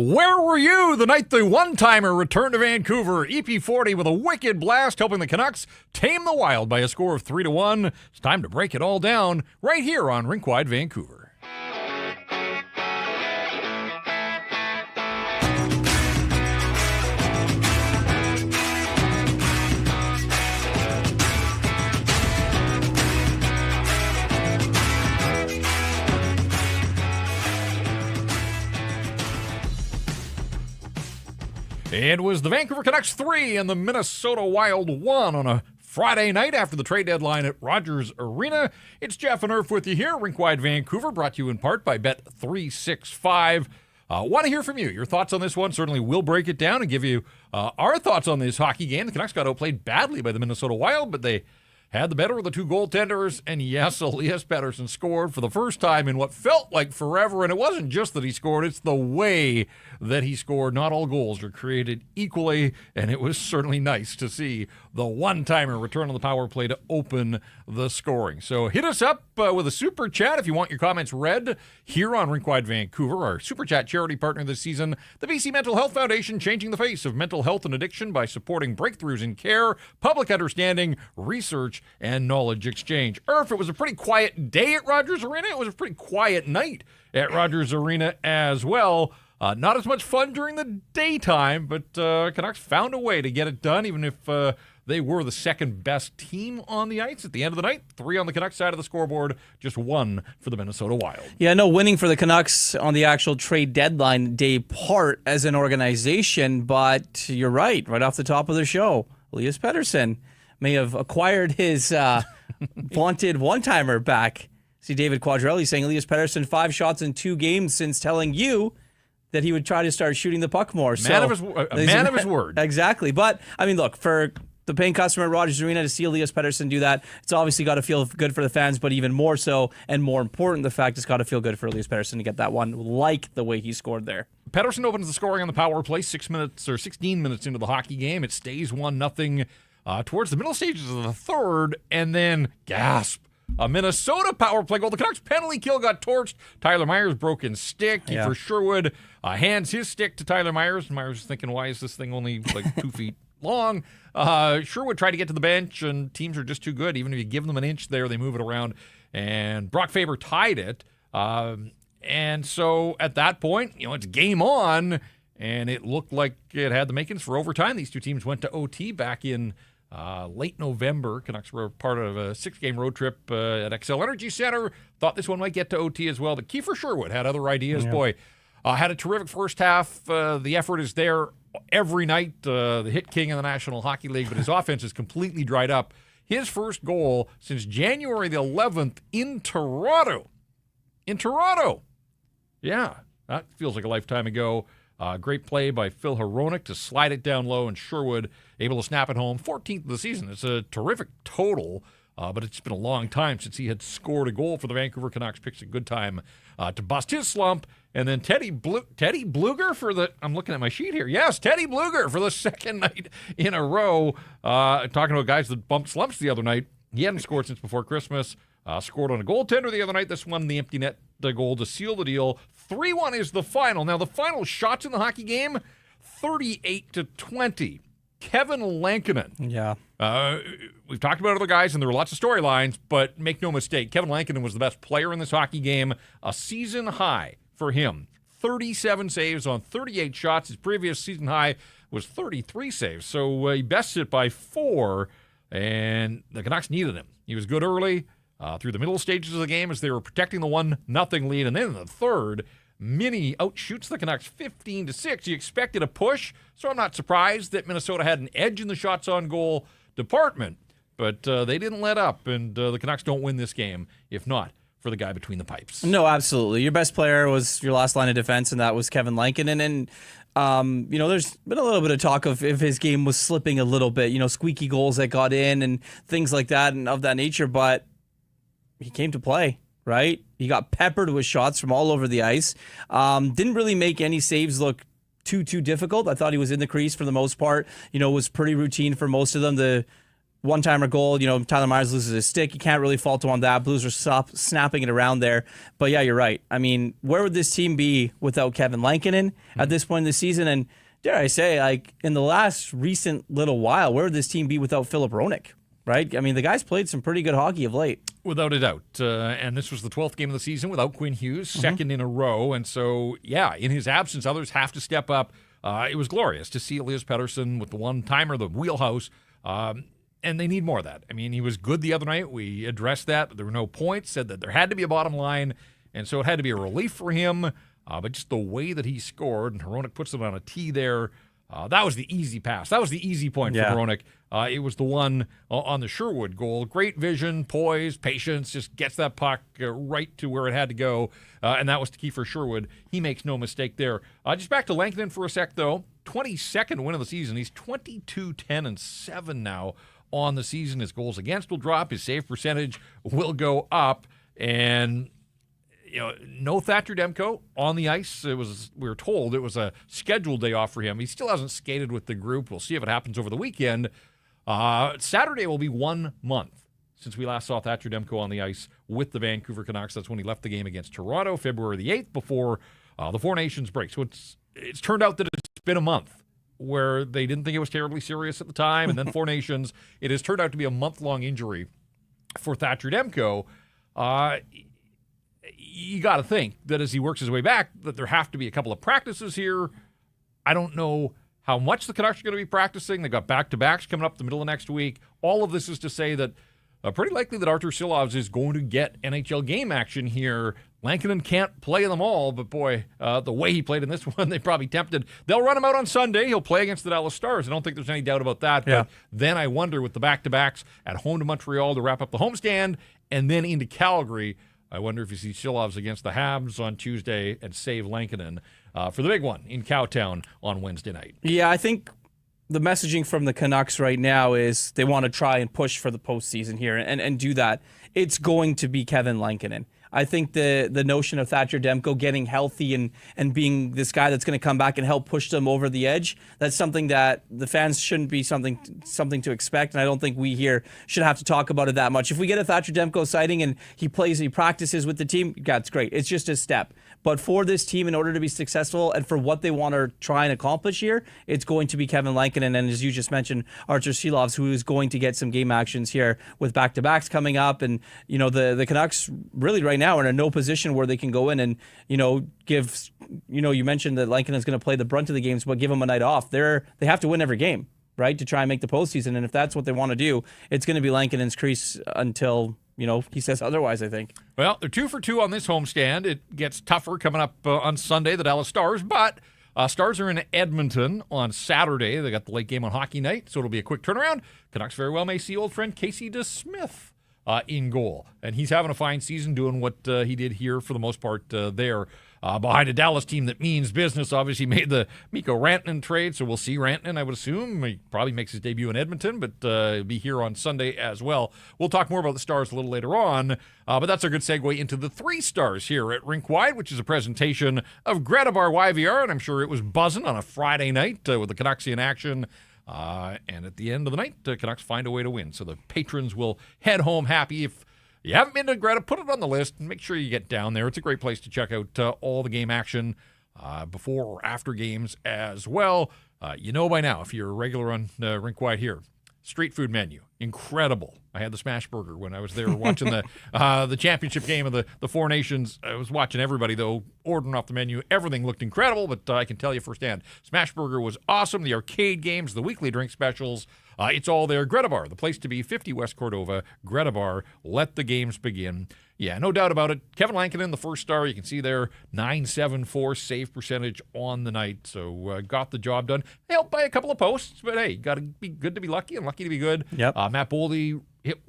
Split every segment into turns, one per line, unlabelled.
Where were you the night the one-timer returned to Vancouver? EP40 with a wicked blast, helping the Canucks tame the Wild by a score of 3-1. It's time to break it all down right here on Rink Wide Vancouver. It was the Vancouver Canucks 3 and the Minnesota Wild 1 on a Friday night after the trade deadline at Rogers Arena. It's Jeff and Irf with you here, Rink Wide Vancouver, brought to you in part by Bet365. Want to hear from you. Your thoughts on this one. Certainly we'll break it down and give you our thoughts on this hockey game. The Canucks got outplayed badly by the Minnesota Wild, but they had the better of the two goaltenders, and yes, Elias Pettersson scored for the first time in what felt like forever, and it wasn't just that he scored, it's the way that he scored. Not all goals are created equally, and it was certainly nice to see the one-timer return on the power play to open the scoring. So hit us up with a super chat if you want your comments read here on Rink Wide Vancouver, our super chat charity partner this season, the BC Mental Health Foundation, changing the face of mental health and addiction by supporting breakthroughs in care, public understanding, research, and knowledge exchange. Irf, it was a pretty quiet day at Rogers Arena. It was a pretty quiet night at Rogers Arena as well. Not as much fun during the daytime, but Canucks found a way to get it done, even if they were the second best team on the ice at the end of the night. 3 on the Canucks side of the scoreboard, just 1 for the Minnesota Wild.
Yeah, no winning for the Canucks on the actual trade deadline day part as an organization, but you're right off the top of the show, Elias Pettersson may have acquired his vaunted one-timer back. See David Quadrelli saying Elias Pettersson 5 shots in 2 games since telling you that he would try to start shooting the puck more.
Man of his word.
Exactly. But, I mean, look, for the paying customer at Rogers Arena to see Elias Pettersson do that, it's obviously got to feel good for the fans, but even more so, and more important, the fact it's got to feel good for Elias Pettersson to get that one, like the way he scored there.
Pettersson opens the scoring on the power play 16 minutes into the hockey game. It stays 1-0 towards the middle stages of the third, and then, gasp, a Minnesota power play goal. The Canucks penalty kill got torched. Tyler Myers' broken stick. For Sherwood hands his stick to Tyler Myers. Myers is thinking, why is this thing only like 2 feet long? Sherwood tried to get to the bench, and teams are just too good. Even if you give them an inch there, they move it around. And Brock Faber tied it. And so at that point, it's game on, and it looked like it had the makings for overtime. These two teams went to OT back in late November. Canucks were part of a 6-game road trip at XL Energy Center. Thought this one might get to OT as well, but Kiefer Sherwood had other ideas. Yeah. Boy, had a terrific first half. The effort is there every night. The hit king in the National Hockey League, but his offense is completely dried up. His first goal since January the 11th in Toronto. Yeah, that feels like a lifetime ago. Great play by Phil Hronek to slide it down low, and Sherwood able to snap it home. 14th of the season. It's a terrific total, but it's been a long time since he had scored a goal for the Vancouver Canucks. Picks a good time to bust his slump. And then Teddy Bluger for the, I'm looking at my sheet here. Yes, Teddy Bluger for the second night in a row. Talking about guys that bumped slumps the other night. He hadn't scored since before Christmas. Scored on a goaltender the other night. This one, the empty net goal to seal the deal. 3-1 is the final. Now, the final shots in the hockey game, 38-20. Kevin Lankinen.
Yeah.
We've talked about other guys, and there were lots of storylines, but make no mistake, Kevin Lankinen was the best player in this hockey game. A season high for him. 37 saves on 38 shots. His previous season high was 33 saves. So he bested it by 4, and the Canucks needed him. He was good early. Through the middle stages of the game as they were protecting the 1-0 lead. And then in the third, Minnie outshoots the Canucks 15-6. You expected a push, so I'm not surprised that Minnesota had an edge in the shots on goal department. But they didn't let up, and the Canucks don't win this game, if not for the guy between the pipes.
No, absolutely. Your best player was your last line of defense, and that was Kevin Lankinen. And there's been a little bit of talk of if his game was slipping a little bit, squeaky goals that got in and things like that and of that nature. But he came to play, right? He got peppered with shots from all over the ice. Didn't really make any saves look too difficult. I thought he was in the crease for the most part. Was pretty routine for most of them. The one-timer goal, Tyler Myers loses his stick. You can't really fault him on that. Blues are snapping it around there. But yeah, you're right. I mean, where would this team be without Kevin Lankinen at this point in the season? And dare I say, like in the last recent little while, where would this team be without Philip Roenick? Right? I mean, the guy's played some pretty good hockey of late.
Without a doubt. And this was the 12th game of the season without Quinn Hughes, second in a row. And so, yeah, in his absence, others have to step up. It was glorious to see Elias Pettersson with the one-timer, the wheelhouse. And they need more of that. I mean, he was good the other night. We addressed that. There were no points, said that there had to be a bottom line. And so it had to be a relief for him. But just the way that he scored, and Hronek puts it on a tee there, that was the easy pass. That was the easy point for Hronek. It was the one on the Sherwood goal. Great vision, poise, patience, just gets that puck right to where it had to go. And that was the key for Sherwood. He makes no mistake there. Just back to Lankinen for a sec, though. 22nd win of the season. He's 22-10-7 now on the season. His goals against will drop. His save percentage will go up. And no Thatcher Demko on the ice. We were told it was a scheduled day off for him. He still hasn't skated with the group. We'll see if it happens over the weekend. Saturday will be 1 month since we last saw Thatcher Demko on the ice with the Vancouver Canucks. That's when he left the game against Toronto, February the 8th, before the Four Nations break. So it's turned out that it's been a month where they didn't think it was terribly serious at the time, and then Four Nations. It has turned out to be a month-long injury for Thatcher Demko. You got to think that as he works his way back, that there have to be a couple of practices here. I don't know how much the Canucks are going to be practicing. They've got back-to-backs coming up the middle of next week. All of this is to say that pretty likely that Artur Silovs is going to get NHL game action here. Lankinen can't play them all, but boy, the way he played in this one, they probably tempted. They'll run him out on Sunday. He'll play against the Dallas Stars. I don't think there's any doubt about that.
Yeah.
But then I wonder, with the back-to-backs at home to Montreal to wrap up the homestand and then into Calgary, I wonder if you see Silovs against the Habs on Tuesday and save Lankinen for the big one in Cowtown on Wednesday night.
Yeah, I think the messaging from the Canucks right now is they want to try and push for the postseason here and do that. It's going to be Kevin Lankinen. I think the notion of Thatcher Demko getting healthy and being this guy that's going to come back and help push them over the edge, that's something that the fans shouldn't be something to expect, and I don't think we here should have to talk about it that much. If we get a Thatcher Demko sighting and he practices with the team, that's great. It's just a step. But for this team, in order to be successful and for what they want to try and accomplish here, it's going to be Kevin Lankinen and, as you just mentioned, Artur Silovs, who is going to get some game actions here with back-to-backs coming up. And, the Canucks really right now are in no position where they can go in and, give, you mentioned that Lankinen is going to play the brunt of the games, but give them a night off. They have to win every game, right, to try and make the postseason. And if that's what they want to do, it's going to be Lankinen's crease until he says otherwise, I think. Well,
they're 2 for 2 on this homestand. It gets tougher coming up on Sunday, the Dallas Stars, but Stars are in Edmonton on Saturday. They got the late game on Hockey Night, so it'll be a quick turnaround. Canucks very well may see old friend Casey DeSmith in goal, and he's having a fine season doing what he did here for the most part there. Behind a Dallas team that means business, obviously made the Mikko Rantanen trade, so we'll see Rantanen, I would assume. He probably makes his debut in Edmonton, but he'll be here on Sunday as well. We'll talk more about the Stars a little later on, but that's a good segue into the 3 Stars here at Rink Wide, which is a presentation of Greta Bar YVR, and I'm sure it was buzzing on a Friday night with the Canucks in action. And at the end of the night, Canucks find a way to win, so the patrons will head home happy. If you haven't been to Greta, put it on the list and make sure you get down there. It's a great place to check out all the game action before or after games as well. By now, if you're a regular on Rink Wide here, street food menu, incredible. I had the smash burger when I was there watching the championship game of the Four Nations. I was watching everybody, though, ordering off the menu. Everything looked incredible, but I can tell you firsthand, smash burger was awesome. The arcade games, the weekly drink specials, it's all there. Greta Bar, the place to be, 50 West Cordova. Greta Bar, let the games begin. Yeah, no doubt about it. Kevin Lankinen, the first star, you can see there, .974 save percentage on the night. So got the job done. Helped by a couple of posts, but hey, got to be good to be lucky and lucky to be good.
Yep.
Matt Boldy hit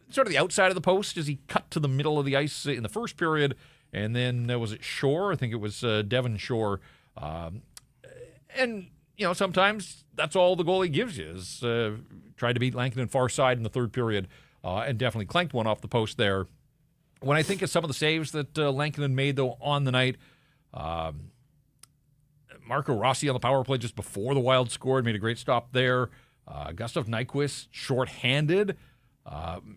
sort of the outside of the post as he cut to the middle of the ice in the first period. And then was it Shore? I think it was Devon Shore. And sometimes that's all the goalie gives you is tried to beat Lankinen far side in the third period and definitely clanked one off the post there. When I think of some of the saves that Lankinen made, though, on the night, Marco Rossi on the power play just before the Wild scored, made a great stop there. Gustav Nyquist, shorthanded.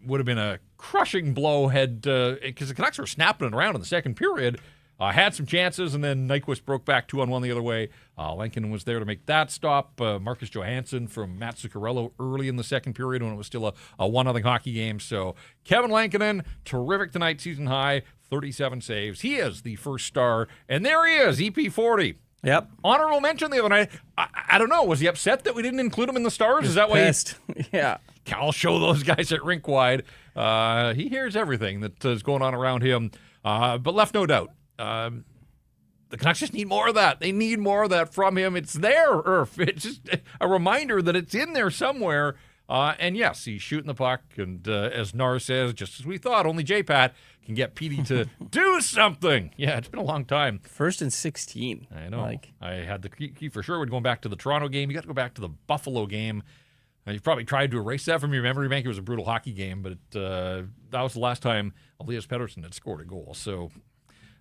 Would have been a crushing blow had because the Canucks were snapping it around in the second period. Had some chances, and then Nyquist broke back 2-on-1 the other way. Lankinen was there to make that stop. Marcus Johansson from Matt Zuccarello early in the second period when it was still a 1-0 hockey game. So Kevin Lankinen, terrific tonight, season high, 37 saves. He is the first star, and there he is, EP40.
Yep.
Honorable mention the other night. I don't know. Was he upset that we didn't include him in the stars?
He's
Is that
pissed.
why?
Yeah.
I'll show those guys at Rink Wide. He hears everything that is going on around him, but left no doubt. The Canucks just need more of that. They need more of that from him. It's there, Irf. It's just a reminder that it's in there somewhere. And yes, he's shooting the puck. And as Nar says, just as we thought, only J-Pat can get Petey to do something. Yeah, it's been a long time.
1st and 16.
I know. I had the key for sure. We're going back to the Toronto game. You got to go back to the Buffalo game. You've probably tried to erase that from your memory bank. It was a brutal hockey game, but that was the last time Elias Pettersson had scored a goal. So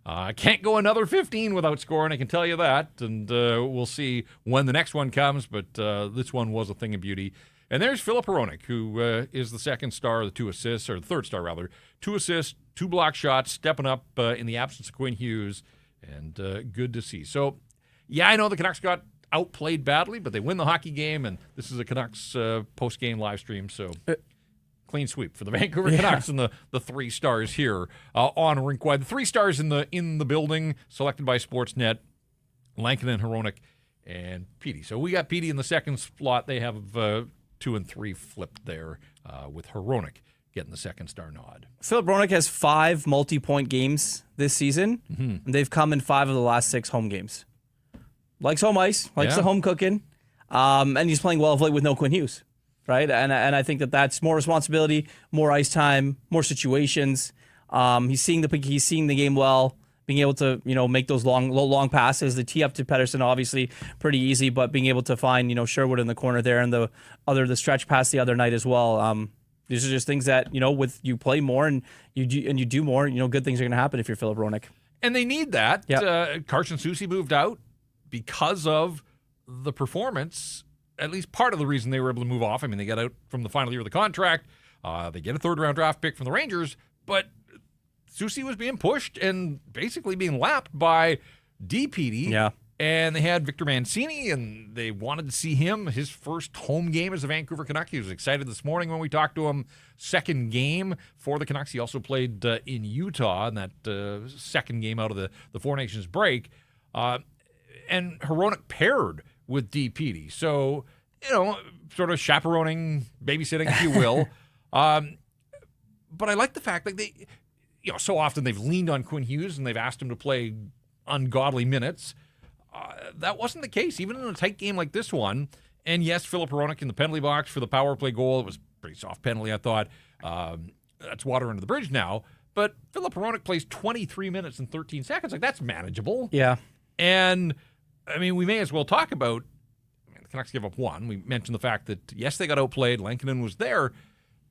I can't go another 15 without scoring, I can tell you that. And we'll see when the next one comes, but this one was a thing of beauty. And there's Filip Hronek, who is the second star, the 2 assists, or the third star, rather. 2 assists, 2 block shots, stepping up in the absence of Quinn Hughes, and good to see. So, yeah, I know the Canucks got outplayed badly, but they win the hockey game, and this is a Canucks post-game live stream, so clean sweep for the Vancouver Canucks and the 3 stars here on Rink Wide. The 3 stars in the building, selected by Sportsnet, Lankinen, Hronek, and Petey. So we got Petey in the second slot. They have 2 and 3 flipped there with Hronek getting the second star nod.
Filip Hronek has 5 multi-point games this season, and they've come in 5 of the last 6 home games. Likes home ice, likes the home cooking, and he's playing well of late with no Quinn Hughes, right? And I think that's more responsibility, more ice time, more situations. He's seeing the game well, being able to make those long passes. The tee up to Pettersson obviously pretty easy, but being able to find Sherwood in the corner there and the stretch pass the other night as well. These are just things that with you play more and you do more. Good things are going to happen if you're Filip Hronek.
And they need that.
Yep.
Carson Soucy moved out because of the performance, at least part of the reason they were able to move off. I mean, they got out from the final year of the contract. They get a third-round draft pick from the Rangers, but Soucy was being pushed and basically being lapped by DPD.
Yeah.
And they had Victor Mancini, and they wanted to see him, his first home game as a Vancouver Canuck. He was excited this morning when we talked to him. Second game for the Canucks. He also played in Utah in that second game out of the Four Nations break. And Hronek paired with DPD. So, sort of chaperoning, babysitting, if you will. But I like the fact that they, so often they've leaned on Quinn Hughes and they've asked him to play ungodly minutes. That wasn't the case, even in a tight game like this one. And yes, Filip Hronek in the penalty box for the power play goal. It was a pretty soft penalty, I thought. That's water under the bridge now. But Filip Hronek plays 23 minutes and 13 seconds. That's manageable.
Yeah. And
I mean, we may as well talk about the Canucks give up 1. We mentioned the fact that, yes, they got outplayed. Lankinen was there.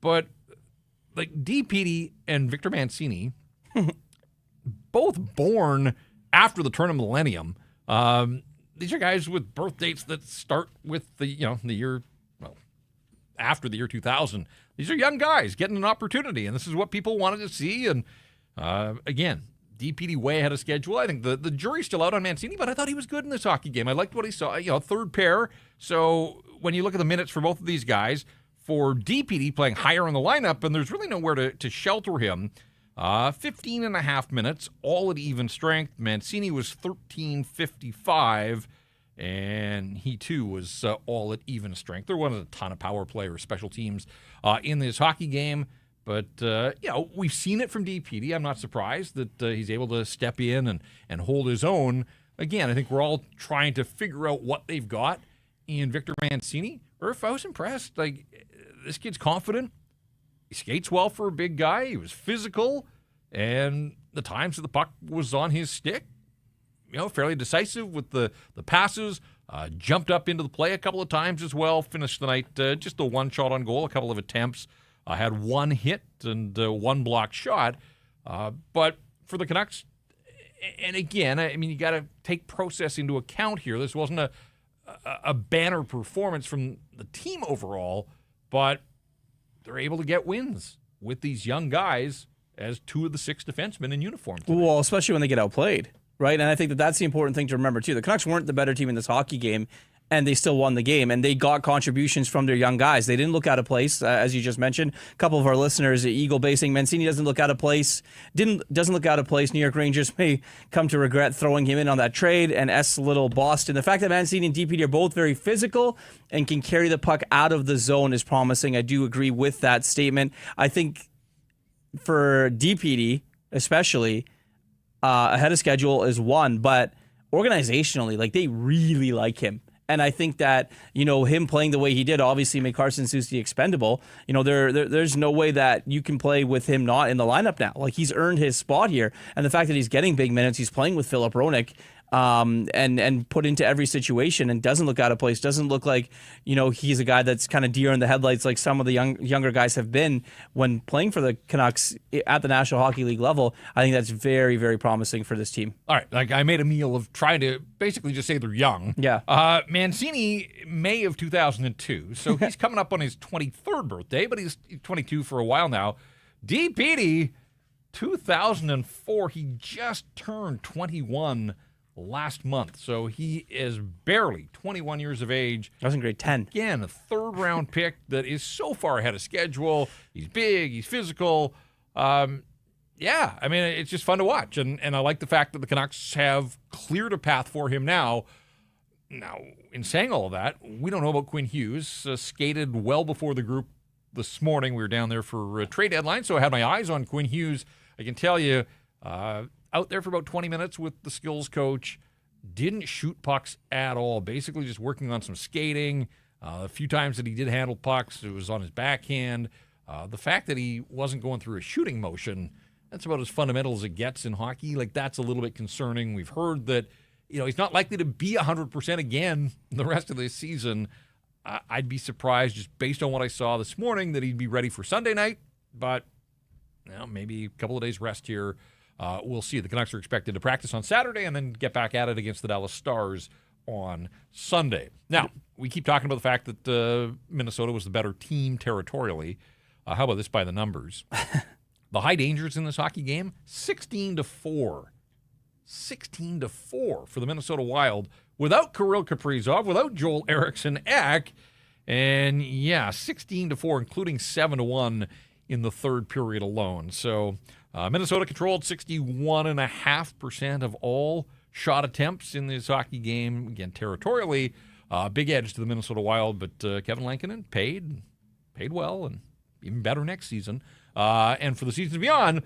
But, DPD and Victor Mancini, both born after the turn of millennium, these are guys with birth dates that start with the year, after the year 2000. These are young guys getting an opportunity, and this is what people wanted to see. And, again, DPD way ahead of schedule. I think the jury's still out on Mancini, but I thought he was good in this hockey game. I liked what he saw, third pair. So when you look at the minutes for both of these guys, for DPD playing higher in the lineup, and there's really nowhere to shelter him, 15 and a half minutes, all at even strength. Mancini was 13.55, and he too was all at even strength. There wasn't a ton of power play or special teams in this hockey game. But, we've seen it from DPD. I'm not surprised that he's able to step in and hold his own. Again, I think we're all trying to figure out what they've got in Victor Mancini. Or if I was impressed, this kid's confident. He skates well for a big guy. He was physical. And the times that the puck was on his stick, fairly decisive with the passes. Jumped up into the play a couple of times as well. Finished the night just a 1 shot on goal, a couple of attempts. Had 1 hit and 1 blocked shot. But for the Canucks, and again, I mean, you got to take process into account here. This wasn't a banner performance from the team overall, but they're able to get wins with these young guys as two of the 6 defensemen in uniform today.
Well, especially when they get outplayed, right? And I think that's the important thing to remember, too. The Canucks weren't the better team in this hockey game, and they still won the game, and they got contributions from their young guys. They didn't look out of place, as you just mentioned. A couple of our listeners, Eagle basing, Mancini doesn't look out of place. Doesn't look out of place. New York Rangers may come to regret throwing him in on that trade, and S. Little Boston. The fact that Mancini and DPD are both very physical and can carry the puck out of the zone is promising. I do agree with that statement. I think for DPD, especially, ahead of schedule is one, but organizationally, like, they really like him. And I think that, him playing the way he did obviously made Carson Soucy expendable. There's no way that you can play with him not in the lineup now. Like, he's earned his spot here. And the fact that he's getting big minutes, he's playing with Philip Roenick, and put into every situation and doesn't look out of place, doesn't look like, he's a guy that's kind of deer in the headlights like some of the younger guys have been when playing for the Canucks at the National Hockey League level. I think that's very, very promising for this team.
All right, like, I made a meal of trying to basically just say they're young.
Yeah.
Mancini, May of 2002, so he's coming up on his 23rd birthday, but he's 22 for a while now. DPD, 2004, he just turned 21 last month, so he is barely 21 years of age.
That was in grade 10.
Again, a third-round pick that is so far ahead of schedule. He's big, he's physical. Yeah, I mean, it's just fun to watch, and I like the fact that the Canucks have cleared a path for him now. Now, in saying all of that, we don't know about Quinn Hughes. Skated well before the group this morning. We were down there for a trade deadline, so I had my eyes on Quinn Hughes. I can tell you, out there for about 20 minutes with the skills coach, didn't shoot pucks at all, basically just working on some skating. A few times that he did handle pucks, it was on his backhand. The fact that he wasn't going through a shooting motion, that's about as fundamental as it gets in hockey. Like, that's a little bit concerning. We've heard that, he's not likely to be 100% again the rest of this season. I'd be surprised, just based on what I saw this morning, that he'd be ready for Sunday night, but maybe a couple of days rest here. We'll see. The Canucks are expected to practice on Saturday and then get back at it against the Dallas Stars on Sunday. Now, we keep talking about the fact that Minnesota was the better team territorially. How about this by the numbers? The high dangers in this hockey game, 16-4. 16-4 for the Minnesota Wild without Kirill Kaprizov, without Joel Eriksson-Ek. And, 16-4, including 7-1 in the third period alone. So Minnesota controlled 61.5% of all shot attempts in this hockey game. Again, territorially, big edge to the Minnesota Wild, but Kevin Lankinen paid well, and even better next season. And for the seasons beyond,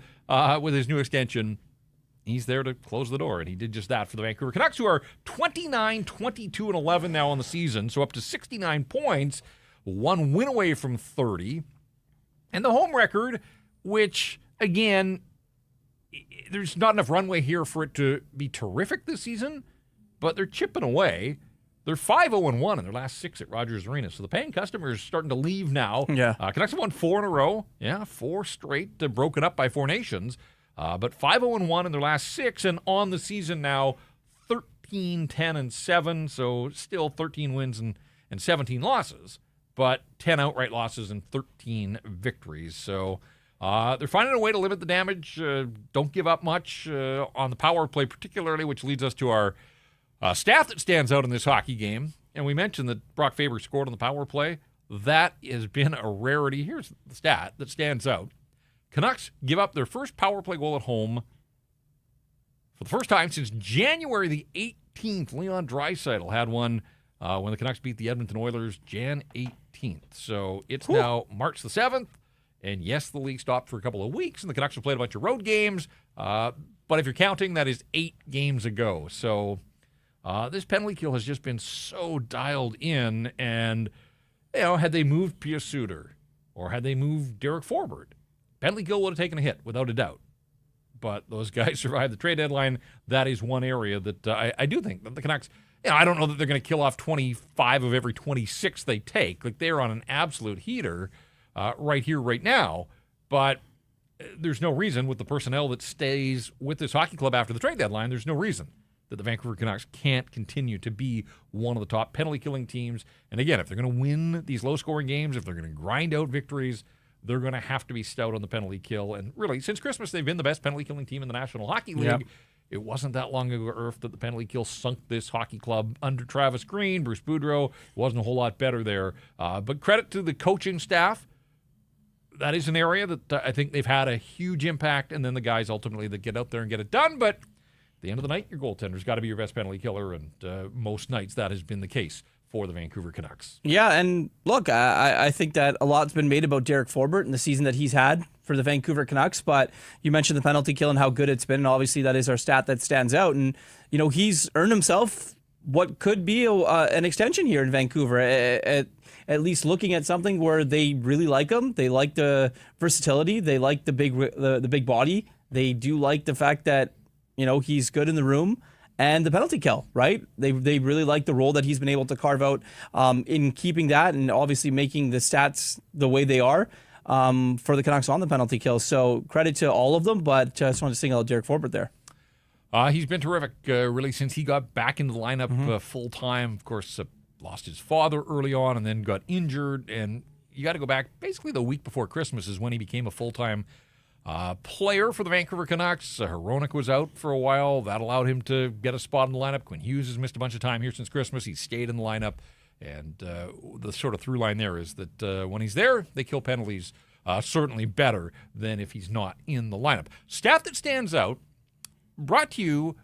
with his new extension, he's there to close the door, and he did just that for the Vancouver Canucks, who are 29, 22, and 11 now on the season, so up to 69 points, one win away from 30. And the home record, which, again, there's not enough runway here for it to be terrific this season, but they're chipping away. They're 5-0-1 in their last 6 at Rogers Arena, so the paying customers are starting to leave now.
Yeah.
Canucks have won 4 in a row. 4 straight, broken up by 4 nations. But 5-0-1 in their last 6, and on the season now, 13, 10, and 7, so still 13 wins and 17 losses, but 10 outright losses and 13 victories. So they're finding a way to limit the damage. Don't give up much on the power play particularly, which leads us to our staff that stands out in this hockey game. And we mentioned that Brock Faber scored on the power play. That has been a rarity. Here's the stat that stands out. Canucks give up their first power play goal at home for the first time since January the 18th. Leon Draisaitl had one when the Canucks beat the Edmonton Oilers Jan 18th. So it's now March the 7th. And yes, the league stopped for a couple of weeks, and the Canucks have played a bunch of road games. But if you're counting, that is 8 games ago. So this penalty kill has just been so dialed in. And, had they moved Pia Suter or had they moved Derek Forbort, penalty kill would have taken a hit, without a doubt. But those guys survived the trade deadline. That is one area that I do think that the Canucks, I don't know that they're going to kill off 25 of every 26 they take. Like, they're on an absolute heater right here, right now. But there's no reason with the personnel that stays with this hockey club after the trade deadline, there's no reason that the Vancouver Canucks can't continue to be one of the top penalty-killing teams. And again, if they're going to win these low-scoring games, if they're going to grind out victories, they're going to have to be stout on the penalty kill. And really, since Christmas, they've been the best penalty-killing team in the National Hockey League.
Yep.
It wasn't that long ago, Irf, that the penalty kill sunk this hockey club under Travis Green, Bruce Boudreau. It wasn't a whole lot better there. But credit to the coaching staff. That is an area that I think they've had a huge impact, and then the guys ultimately that get out there and get it done. But at the end of the night, your goaltender's got to be your best penalty killer, and most nights that has been the case for the Vancouver Canucks.
Yeah, and look, I think that a lot's been made about Derek Forbort and the season that he's had for the Vancouver Canucks, but you mentioned the penalty kill and how good it's been, and obviously that is our stat that stands out. And, you know, he's earned himself what could be an extension here in Vancouver, at least looking at something where they really like him. They like the versatility. They like the big body. They do like the fact that, you know, he's good in the room. And the penalty kill, right? They really like the role that he's been able to carve out in keeping that and obviously making the stats the way they are for the Canucks on the penalty kill. So credit to all of them, but just wanted to single out Derek Forbort there.
He's been terrific, really, since he got back into the lineup full-time. Of course, lost his father early on and then got injured. And you got to go back basically the week before Christmas is when he became a full-time player for the Vancouver Canucks. Hronek was out for a while. That allowed him to get a spot in the lineup. Quinn Hughes has missed a bunch of time here since Christmas. He's stayed in the lineup. And the sort of through line there is that when he's there, they kill penalties certainly better than if he's not in the lineup. Stat that stands out, brought to you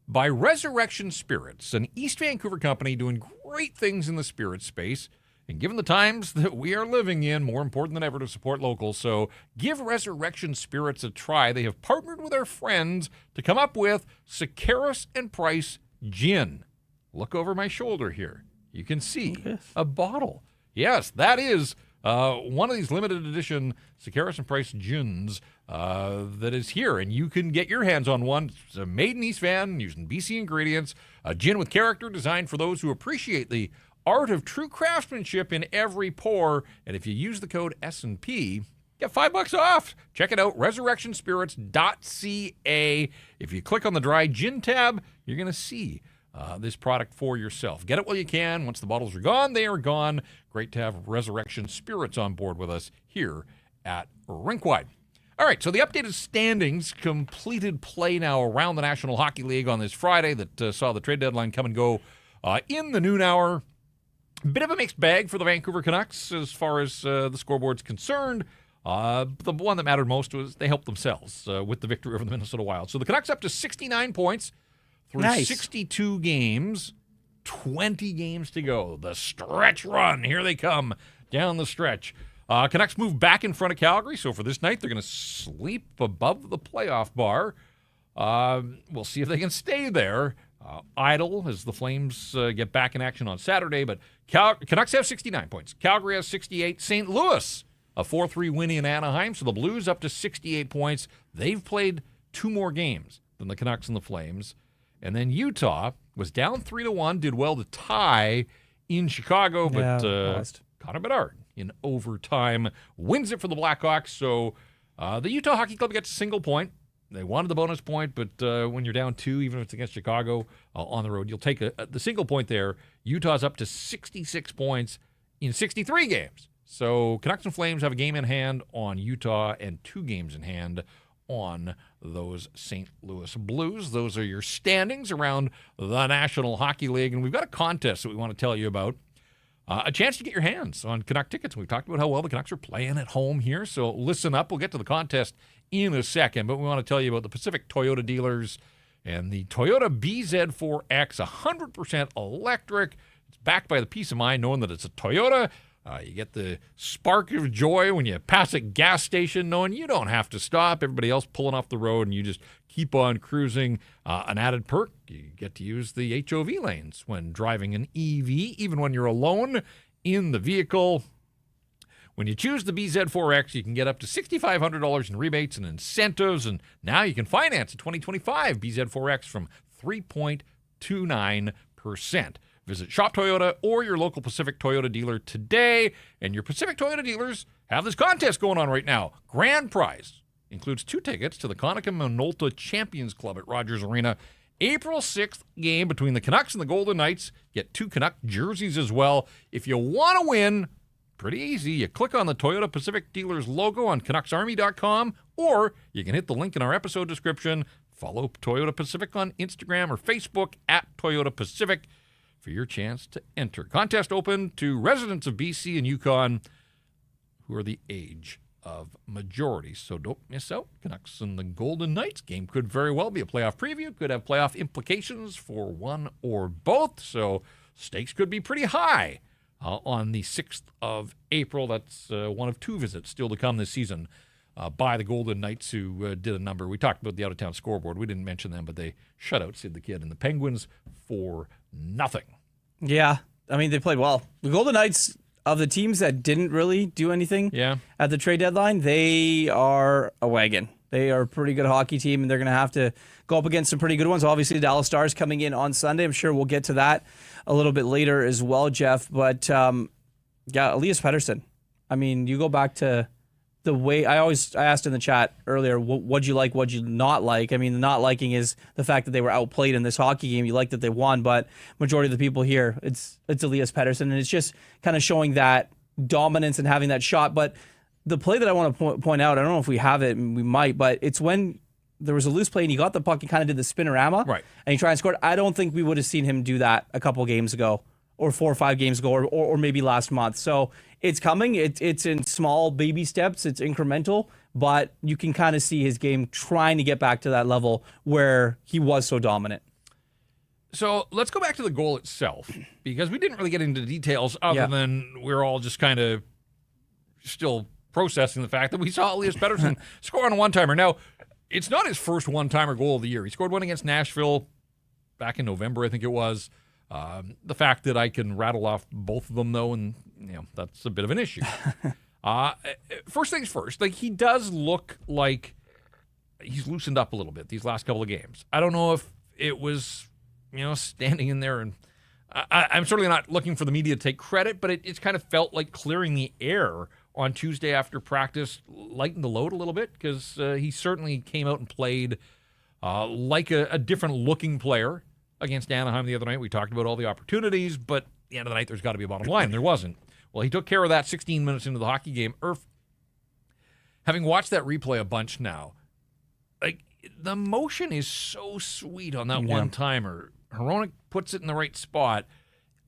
by Resurrection Spirits, an East Vancouver company doing great things in the spirit space. And given the times that we are living in, more important than ever to support locals. So give Resurrection Spirits a try. They have partnered with our friends to come up with Sakaris and Price Gin. Look over my shoulder here. You can see a bottle. Yes, that is one of these limited edition Sakaris and Price Gins that is here. And you can get your hands on one. It's made in East Van using BC ingredients. A gin with character designed for those who appreciate the art of true craftsmanship in every pour. And if you use the code S&P, get $5 off. Check it out, resurrectionspirits.ca. If you click on the dry gin tab, you're going to see this product for yourself. Get it while you can. Once the bottles are gone, they are gone. Great to have Resurrection Spirits on board with us here at Rink Wide. All right, so the updated standings, completed play now around the National Hockey League on this Friday that saw the trade deadline come and go in the noon hour. Bit of a mixed bag for the Vancouver Canucks as far as the scoreboard's concerned. The one that mattered most was they helped themselves with the victory over the Minnesota Wild. So the Canucks up to 69 points through 62 games, 20 games to go. The stretch run. Here they come down the stretch. Canucks move back in front of Calgary. So for this night, they're going to sleep above the playoff bar. We'll see if they can stay there. Idle as the Flames get back in action on Saturday, but Canucks have 69 points. Calgary has 68. St. Louis, a 4-3 win in Anaheim, so the Blues up to 68 points. They've played 2 more games than the Canucks and the Flames. And then Utah was down 3-1, did well to tie in Chicago, but Connor Bedard in overtime wins it for the Blackhawks. So the Utah Hockey Club gets a single point. They wanted the bonus point, but when you're down 2, even if it's against Chicago on the road, you'll take the single point there. Utah's up to 66 points in 63 games. So Canucks and Flames have a game in hand on Utah and 2 games in hand on those St. Louis Blues. Those are your standings around the National Hockey League. And we've got a contest that we want to tell you about. A chance to get your hands on Canuck tickets. We've talked about how well the Canucks are playing at home here, so listen up. We'll get to the contest in a second, but we want to tell you about the Pacific Toyota dealers and the Toyota BZ4X, 100% electric. It's backed by the peace of mind knowing that it's a Toyota. You get the spark of joy when you pass a gas station knowing you don't have to stop. Everybody else pulling off the road and you just keep on cruising. An added perk, you get to use the HOV lanes when driving an EV, even when you're alone in the vehicle. When you choose the BZ4X, you can get up to $6,500 in rebates and incentives, and now you can finance a 2025 BZ4X from 3.29%. Visit Shop Toyota or your local Pacific Toyota dealer today. And your Pacific Toyota dealers have this contest going on right now. Grand prize includes 2 tickets to the Konica Minolta Champions Club at Rogers Arena April 6th game between the Canucks and the Golden Knights. Get 2 Canuck jerseys as well. If you want to win, pretty easy. You click on the Toyota Pacific Dealers logo on CanucksArmy.com, or you can hit the link in our episode description. Follow Toyota Pacific on Instagram or Facebook at Toyota Pacific for your chance to enter. Contest open to residents of BC and Yukon who are the age of majority. So don't miss out. Canucks and the Golden Knights game could very well be a playoff preview, could have playoff implications for one or both. So stakes could be pretty high on the 6th of April. That's one of 2 visits still to come this season by the Golden Knights, who did a number. We talked about the out-of-town scoreboard. We didn't mention them, but they shut out Sid the Kid and the Penguins for nothing.
Yeah, I mean, they played well. The Golden Knights, of the teams that didn't really do anything at the trade deadline, they are a wagon. They are a pretty good hockey team, and they're going to have to go up against some pretty good ones. Obviously, the Dallas Stars coming in on Sunday. I'm sure we'll get to that a little bit later as well, Jeff. But, Elias Pettersson. I mean, you go back to the way I asked in the chat earlier, what'd you like, what'd you not like? I mean, the not liking is the fact that they were outplayed in this hockey game. You like that they won, but majority of the people here, it's Elias Pettersson, and it's just kind of showing that dominance and having that shot. But the play that I want to point out, I don't know if we have it, and we might, but it's when there was a loose play and he got the puck and kind of did the spinorama,
right,
and he tried and scored. I don't think we would have seen him do that a couple games ago, or 4 or 5 games ago, or maybe last month. So it's coming. It's in small baby steps. It's incremental, but you can kind of see his game trying to get back to that level where he was so dominant.
So let's go back to the goal itself, because we didn't really get into details other than we're all just kind of still processing the fact that we saw Elias Pettersson score on a one-timer. Now, it's not his first one-timer goal of the year. He scored one against Nashville back in November, I think it was. The fact that I can rattle off both of them, though, and that's a bit of an issue. First things first, like, he does look like he's loosened up a little bit these last couple of games. I don't know if it was, standing in there, and I'm certainly not looking for the media to take credit, but it's kind of felt like clearing the air on Tuesday after practice lightened the load a little bit, because he certainly came out and played like a different looking player against Anaheim the other night. We talked about all the opportunities, but at the end of the night, there's got to be a bottom line. There wasn't. Well, he took care of that 16 minutes into the hockey game. Having watched that replay a bunch now, like, the motion is so sweet on that one-timer. Hronek puts it in the right spot.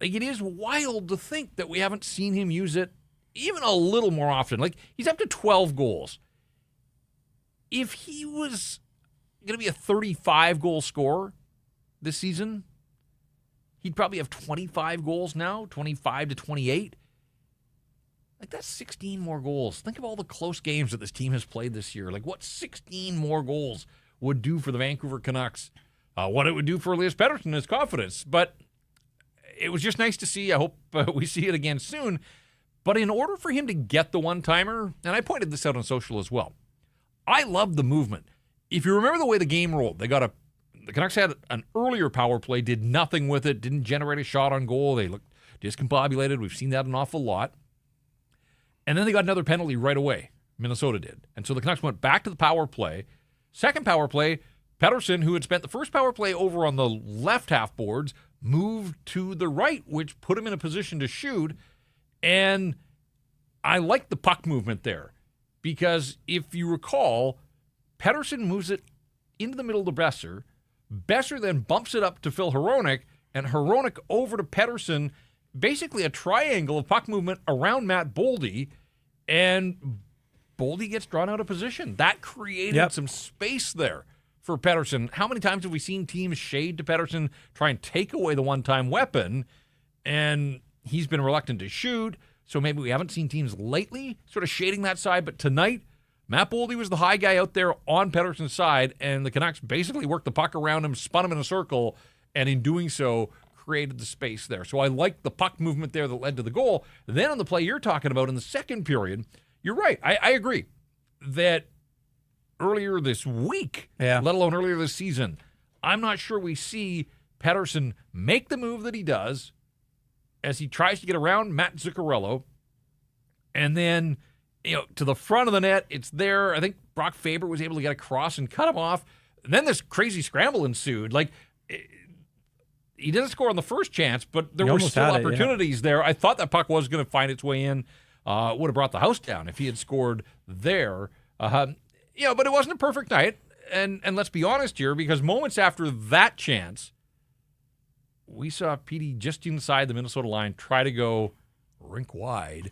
Like, it is wild to think that we haven't seen him use it even a little more often. Like, he's up to 12 goals. If he was going to be a 35-goal scorer this season, he'd probably have 25 goals now, 25 to 28. Like, that's 16 more goals. Think of all the close games that this team has played this year. Like, what 16 more goals would do for the Vancouver Canucks, what it would do for Elias Pettersson and his confidence. But it was just nice to see. I hope we see it again soon. But in order for him to get the one-timer, and I pointed this out on social as well, I love the movement. If you remember the way the game rolled, the Canucks had an earlier power play, did nothing with it, didn't generate a shot on goal. They looked discombobulated. We've seen that an awful lot. And then they got another penalty right away. Minnesota did. And so the Canucks went back to the power play. Second power play, Pettersson, who had spent the first power play over on the left half boards, moved to the right, which put him in a position to shoot. And I like the puck movement there, because if you recall, Pettersson moves it into the middle of the Besser. Besser then bumps it up to Phil Hronek, and Hronek over to Pettersson, basically a triangle of puck movement around Matt Boldy, and Boldy gets drawn out of position. That created some space there for Pettersson. How many times have we seen teams shade to Pettersson, try and take away the one-time weapon, and he's been reluctant to shoot, so maybe we haven't seen teams lately sort of shading that side, but tonight, Matt Boldy was the high guy out there on Pettersson's side, and the Canucks basically worked the puck around him, spun him in a circle, and in doing so, created the space there. So I like the puck movement there that led to the goal. Then on the play you're talking about in the second period, you're right. I agree that earlier this week, let alone earlier this season, I'm not sure we see Pettersson make the move that he does as he tries to get around Matt Zuccarello, and then to the front of the net, it's there. I think Brock Faber was able to get across and cut him off. And then this crazy scramble ensued. Like, he didn't score on the first chance, but there
He
were
almost
still
had it,
opportunities there. I thought that puck was going to find its way in. Would have brought the house down if he had scored there. But it wasn't a perfect night. And let's be honest here, because moments after that chance, we saw Petey just inside the Minnesota line try to go rink wide,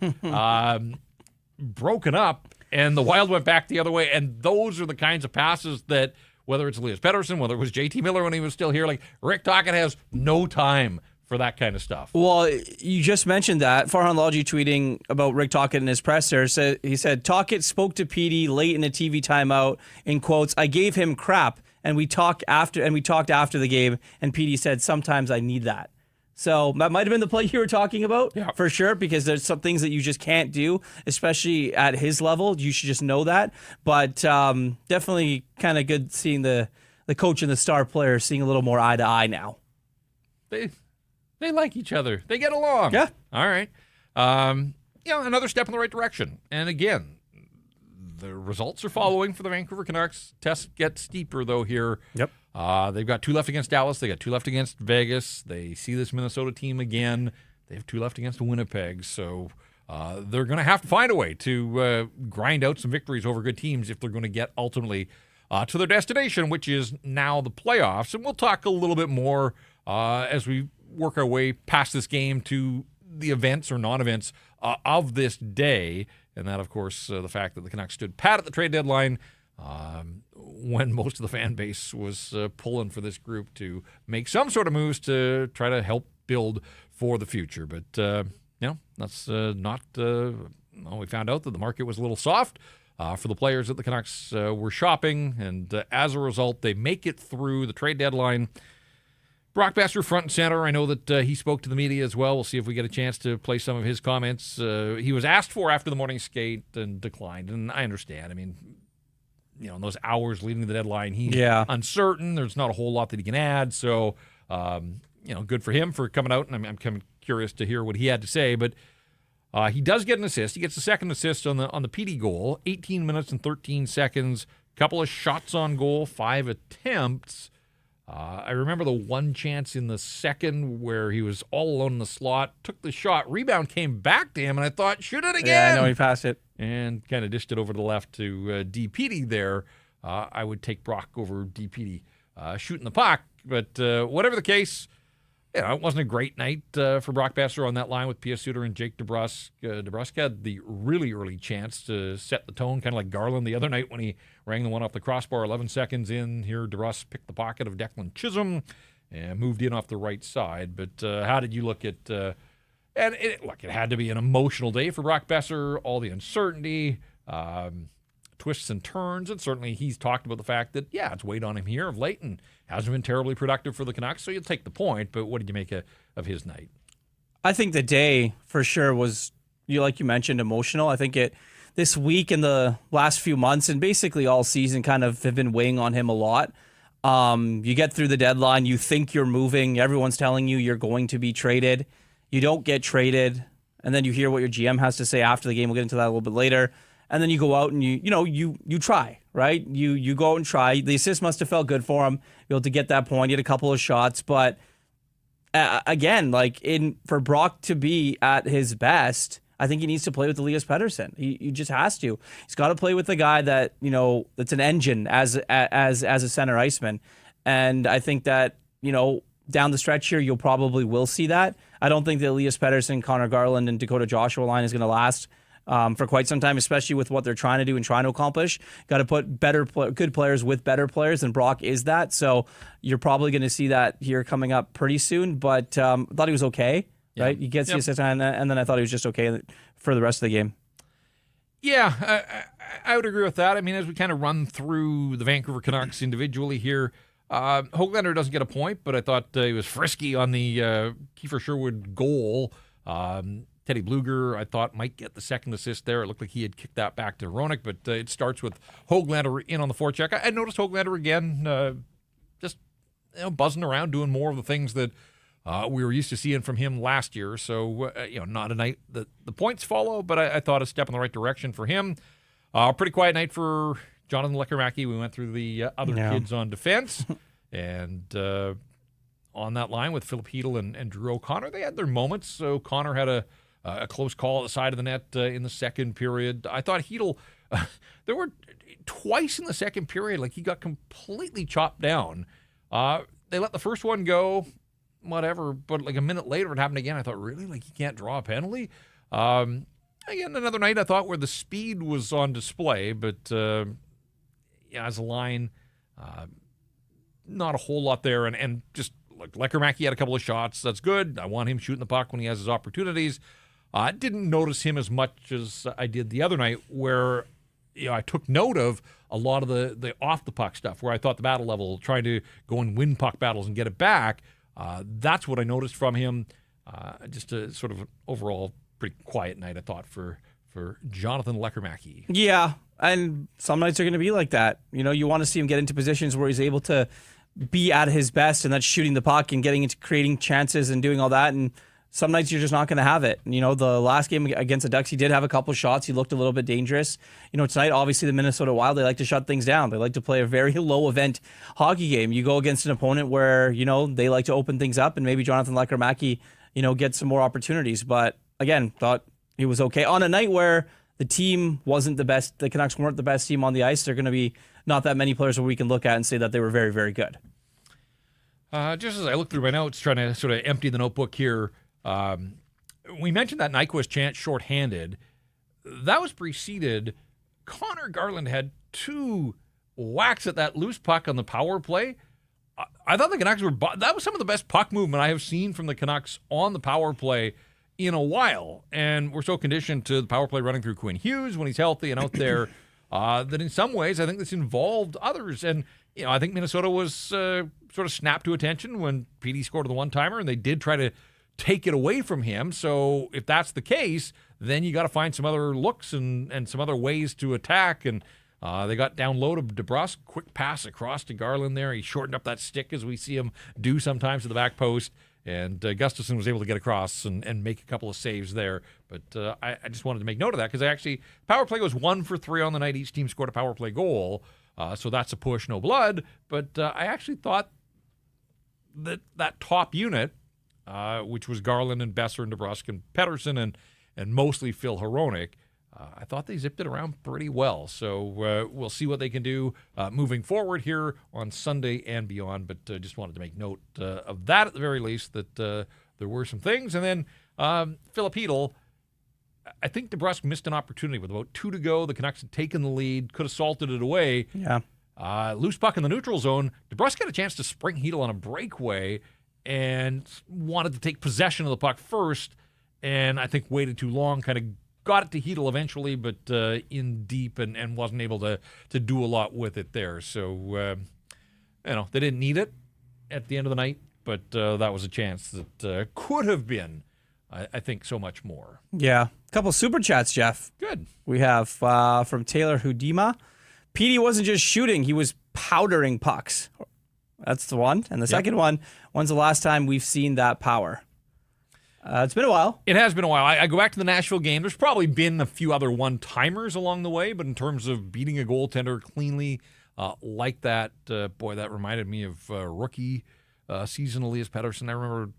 broken up, and the Wild went back the other way. And those are the kinds of passes that, whether it's Elias Pettersson, whether it was JT Miller when he was still here, like Rick Tocchet has no time for that kind of stuff.
Well, you just mentioned that. Farhan Lalji tweeting about Rick Tocchet in his presser. He said, Tocchet spoke to Petey late in a TV timeout, in quotes, I gave him crap, and we talked after the game, and Petey said, sometimes I need that. So that might have been the play you were talking about, for sure, because there's some things that you just can't do, especially at his level. You should just know that. But definitely kind of good seeing the coach and the star player seeing a little more eye to eye now.
They like each other. They get along.
Yeah.
All right. Another step in the right direction. And again, the results are following for the Vancouver Canucks. Tests get steeper, though, here.
Yep.
They've got 2 left against Dallas. They got 2 left against Vegas. They see this Minnesota team again. They have 2 left against Winnipeg. So they're going to have to find a way to grind out some victories over good teams if they're going to get ultimately to their destination, which is now the playoffs. And we'll talk a little bit more as we work our way past this game to the events or non-events of this day. And that, of course, the fact that the Canucks stood pat at the trade deadline when most of the fan base was pulling for this group to make some sort of moves to try to help build for the future. But, that's not we found out that the market was a little soft for the players that the Canucks were shopping. And as a result, they make it through the trade deadline. Brock Boeser front and center. I know that he spoke to the media as well. We'll see if we get a chance to play some of his comments. He was asked for after the morning skate and declined, and I understand. I mean, in those hours leading to the deadline, he's uncertain. There's not a whole lot that he can add. So, good for him for coming out, and I'm kind of curious to hear what he had to say. But he does get an assist. He gets the second assist on the PD goal. 18 minutes and 13 seconds. Couple of shots on goal, 5 attempts. I remember the one chance in the second where he was all alone in the slot, took the shot, rebound came back to him, and I thought, shoot it again.
Yeah, I know he passed it.
And kind of dished it over to the left to DPD there. I would take Brock over DPD shooting the puck. But whatever the case, it wasn't a great night for Brock Boeser on that line with P.S. Suter and Jake DeBrusk. DeBrusk had the really early chance to set the tone, kind of like Garland the other night when he rang the one off the crossbar 11 seconds in. Here, DeBrusk picked the pocket of Declan Chisholm and moved in off the right side. But how did you look at it had to be an emotional day for Brock Boeser, all the uncertainty, twists and turns, and certainly he's talked about the fact that, it's weighed on him here of late and hasn't been terribly productive for the Canucks, so you'll take the point, but what did you make of his night?
I think the day, for sure, was, like you mentioned, emotional. I think this week and the last few months and basically all season kind of have been weighing on him a lot. You get through the deadline, you think you're moving, everyone's telling you you're going to be traded. You don't get traded, and then you hear what your GM has to say after the game. We'll get into that a little bit later. And then you go out and you try, right? You go out and try. The assist must have felt good for him, be able to get that point. He had a couple of shots, but again, for Brock to be at his best, I think he needs to play with Elias Pettersson. He just has to. He's got to play with the guy that that's an engine as a center iceman, and I think that down the stretch here you'll probably will see that. I don't think the Elias Pettersson, Connor Garland, and Dakota Joshua line is going to last for quite some time, especially with what they're trying to do and trying to accomplish. Got to put good players with better players, and Brock is that. So you're probably going to see that here coming up pretty soon. But I thought he was okay, right? He gets the assist, and then I thought he was just okay for the rest of the game.
Yeah, I would agree with that. I mean, as we kind of run through the Vancouver Canucks individually here, Höglander doesn't get a point, but I thought he was frisky on the Kiefer Sherwood goal. Teddy Bluger, I thought, might get the second assist there. It looked like he had kicked that back to Hronek, but it starts with Höglander in on the forecheck. I noticed Höglander again just buzzing around, doing more of the things that we were used to seeing from him last year. So, not a night that the points follow, but I thought a step in the right direction for him. Pretty quiet night for Jonathan Lekkerimäki. We went through the other kids on defense, and on that line with Philip Hedl and Drew O'Connor. They had their moments. So Connor had a close call at the side of the net in the second period. I thought Hedl, there were twice in the second period, like he got completely chopped down. They let the first one go, whatever, but like a minute later it happened again. I thought, really? Like he can't draw a penalty? Again, another night I thought where the speed was on display, but as a line, not a whole lot there. And just like Lekkerimäki had a couple of shots. That's good. I want him shooting the puck when he has his opportunities. I didn't notice him as much as I did the other night where I took note of a lot of the off-the-puck stuff where I thought the battle level, trying to go and win puck battles and get it back, that's what I noticed from him. Just a sort of overall pretty quiet night, I thought, for Jonathan Lekkerimäki.
Yeah, and some nights are going to be like that. You want to see him get into positions where he's able to be at his best, and that's shooting the puck and getting into creating chances and doing all that. And some nights you're just not going to have it. The last game against the Ducks, he did have a couple shots. He looked a little bit dangerous. Tonight, obviously, the Minnesota Wild, they like to shut things down. They like to play a very low-event hockey game. You go against an opponent where, they like to open things up, and maybe Jonathan Lekkerimäki, gets some more opportunities. But, again, thought he was okay. On a night where the team wasn't the best, the Canucks weren't the best team on the ice, there are going to be not that many players where we can look at and say that they were very, very good.
Just as I look through my notes, trying to sort of empty the notebook here, we mentioned that Nyquist chance shorthanded. That was preceded. Connor Garland had 2 whacks at that loose puck on the power play. I thought the Canucks that was some of the best puck movement I have seen from the Canucks on the power play in a while. And we're so conditioned to the power play running through Quinn Hughes when he's healthy and out there that in some ways I think this involved others. And, I think Minnesota was sort of snapped to attention when PD scored the one-timer, and they did try to take it away from him. So if that's the case, then you got to find some other looks and some other ways to attack. And they got down low to DeBrusk, quick pass across to Garland there. He shortened up that stick as we see him do sometimes to the back post. And Gustafsson was able to get across and make a couple of saves there. But I just wanted to make note of that because power play was 1 for 3 on the night. Each team scored a power play goal. So that's a push, no blood. But I actually thought that top unit, which was Garland and Besser and DeBrusk and Pettersson and mostly Phil Hronek, I thought they zipped it around pretty well. So we'll see what they can do moving forward here on Sunday and beyond. But just wanted to make note of that at the very least, that there were some things. And then Philip Hedl, I think DeBrusk missed an opportunity with about 2 to go. The Canucks had taken the lead, could have salted it away.
Yeah.
Loose puck in the neutral zone. DeBrusk had a chance to spring Hedl on a breakaway and wanted to take possession of the puck first, and I think waited too long, kind of got it to Hedl eventually, but in deep and wasn't able to do a lot with it there. So, they didn't need it at the end of the night, but that was a chance that could have been, I think, so much more.
Yeah. A couple super chats, Jeff.
Good.
We have from Taylor Hudima. PD wasn't just shooting, he was powdering pucks. That's the one. And the second one, when's the last time we've seen that power? It's been a while.
It has been a while. I go back to the Nashville game. There's probably been a few other one-timers along the way, but in terms of beating a goaltender cleanly like that, boy, that reminded me of rookie season Elias Pettersson. I remember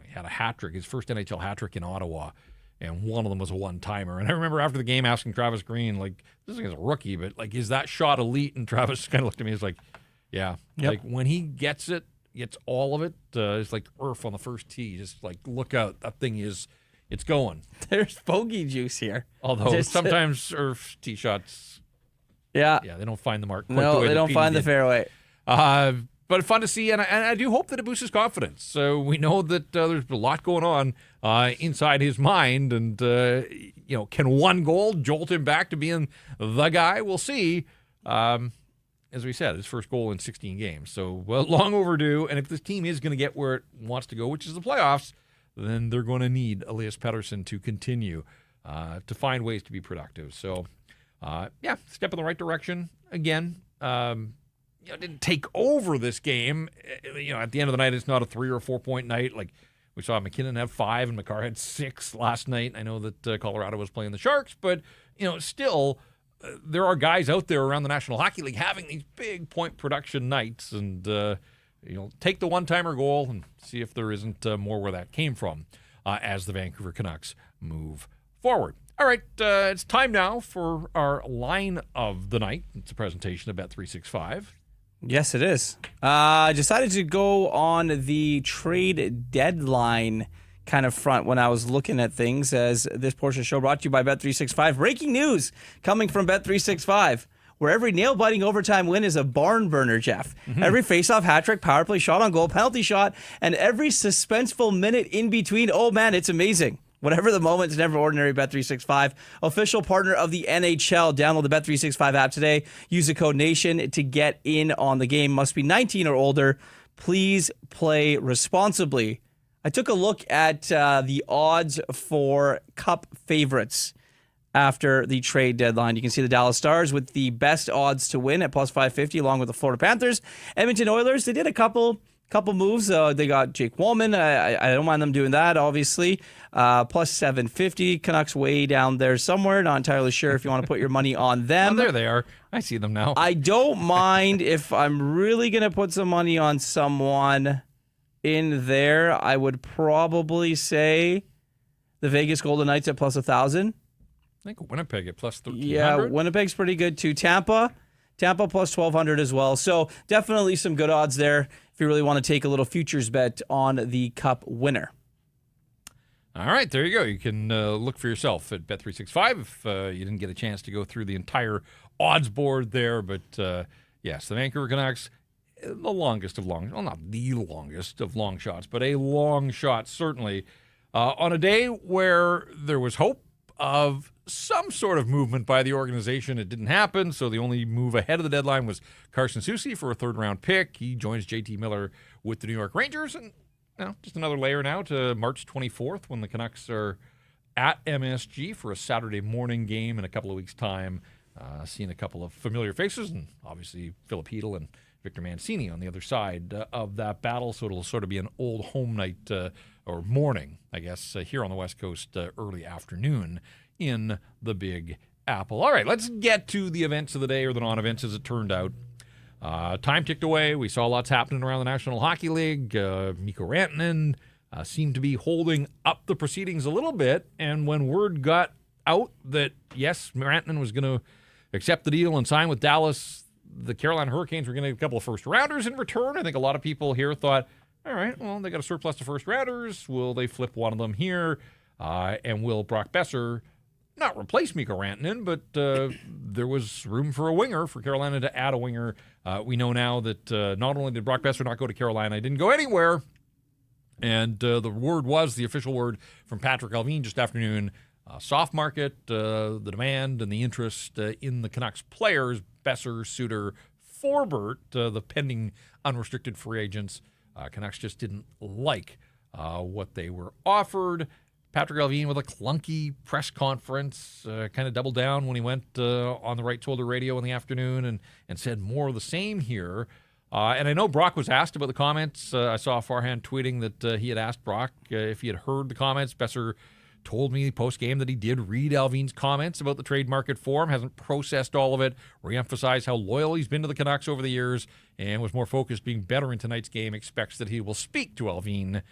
he had a hat trick, his first NHL hat trick in Ottawa, and one of them was a one-timer. And I remember after the game asking Travis Green, like, this is a rookie, but like, is that shot elite? And Travis kind of looked at me, he's like, yeah. Yep. Like when he gets all of it, it's like earth on the first tee. Just like, look out, that thing it's going.
There's bogey juice here.
Although sometimes earth tee shots, they don't find the mark.
No, they don't find the fairway.
But fun to see, and I do hope that it boosts his confidence. So we know that there's a lot going on inside his mind, and can one goal jolt him back to being the guy? We'll see. As we said, his first goal in 16 games. So long overdue, and if this team is going to get where it wants to go, which is the playoffs, then they're going to need Elias Pettersson to continue to find ways to be productive. So, step in the right direction. Again, didn't take over this game. At the end of the night, it's not a 3 or 4 point night. Like we saw McKinnon have 5 and McCarr had 6 last night. I know that Colorado was playing the Sharks, but still, there are guys out there around the National Hockey League having these big point production nights, and take the one-timer goal and see if there isn't more where that came from as the Vancouver Canucks move forward. All right, it's time now for our line of the night. It's a presentation of Bet365.
Yes, it is. I decided to go on the trade deadline kind of front when I was looking at things, as this portion of the show brought to you by Bet365. Breaking news coming from Bet365, where every nail-biting overtime win is a barn burner, Jeff. Every faceoff, hat trick, power play, shot on goal, penalty shot, and every suspenseful minute in between. Oh, man, it's amazing. Whatever the moment, it's never ordinary. Bet365, official partner of the NHL. Download the Bet365 app today. Use the code NATION to get in on the game. Must be 19 or older. Please play responsibly. I took a look at the odds for Cup favorites after the trade deadline. You can see the Dallas Stars with the best odds to win at plus 550, along with the Florida Panthers. Edmonton Oilers, they did a couple moves. They got Jake Wallman. I don't mind them doing that, obviously. Plus 750. Canucks way down there somewhere. Not entirely sure if you want to put your money on them.
Oh, there they are. I see them now.
I don't mind if I'm really going to put some money on someone in there. I would probably say the Vegas Golden Knights at plus 1,000.
I think Winnipeg at plus 1,300.
Yeah, Winnipeg's pretty good too. Tampa plus 1,200 as well. So definitely some good odds there if you really want to take a little futures bet on the Cup winner.
All right, there you go. You can look for yourself at Bet365 if you didn't get a chance to go through the entire odds board there. But yes, the Vancouver Canucks, the longest of long, well, not the longest of long shots, but a long shot certainly, on a day where there was hope of some sort of movement by the organization. It didn't happen, so the only move ahead of the deadline was Carson Soucy for a third-round pick. He joins JT Miller with the New York Rangers, and just another layer now to March 24th when the Canucks are at MSG for a Saturday morning game in a couple of weeks' time. Seeing a couple of familiar faces, and obviously Philip Hedl and Victor Mancini on the other side of that battle, so it'll sort of be an old home night or morning, I guess, here on the West Coast, early afternoon in the Big Apple. All right, let's get to the events of the day, or the non-events as it turned out. Time ticked away. We saw lots happening around the National Hockey League. Mikko Rantanen seemed to be holding up the proceedings a little bit, and when word got out that, yes, Rantanen was going to accept the deal and sign with Dallas, the Carolina Hurricanes were going to get a couple of first-rounders in return. I think a lot of people here thought, all right, well, they got a surplus of first-rounders. Will they flip one of them here? And will Brock Besser not replace Mikko Rantanen, but there was room for a winger, for Carolina to add a winger. We know now that not only did Brock Besser not go to Carolina, he didn't go anywhere. And the word was, the official word from Patrick Allvin just afternoon, soft market, the demand and the interest in the Canucks players, Besser, Suter, Forbort, the pending unrestricted free agents. Canucks just didn't like what they were offered. Patrick Allvin with a clunky press conference, kind of doubled down when he went on the right shoulder radio in the afternoon and said more of the same here. And I know Brock was asked about the comments. I saw Farhan tweeting that he had asked Brock if he had heard the comments. Besser told me post-game that he did read Allvin's comments about the trade market for him, hasn't processed all of it, re-emphasized how loyal he's been to the Canucks over the years, and was more focused being better in tonight's game, expects that he will speak to Allvin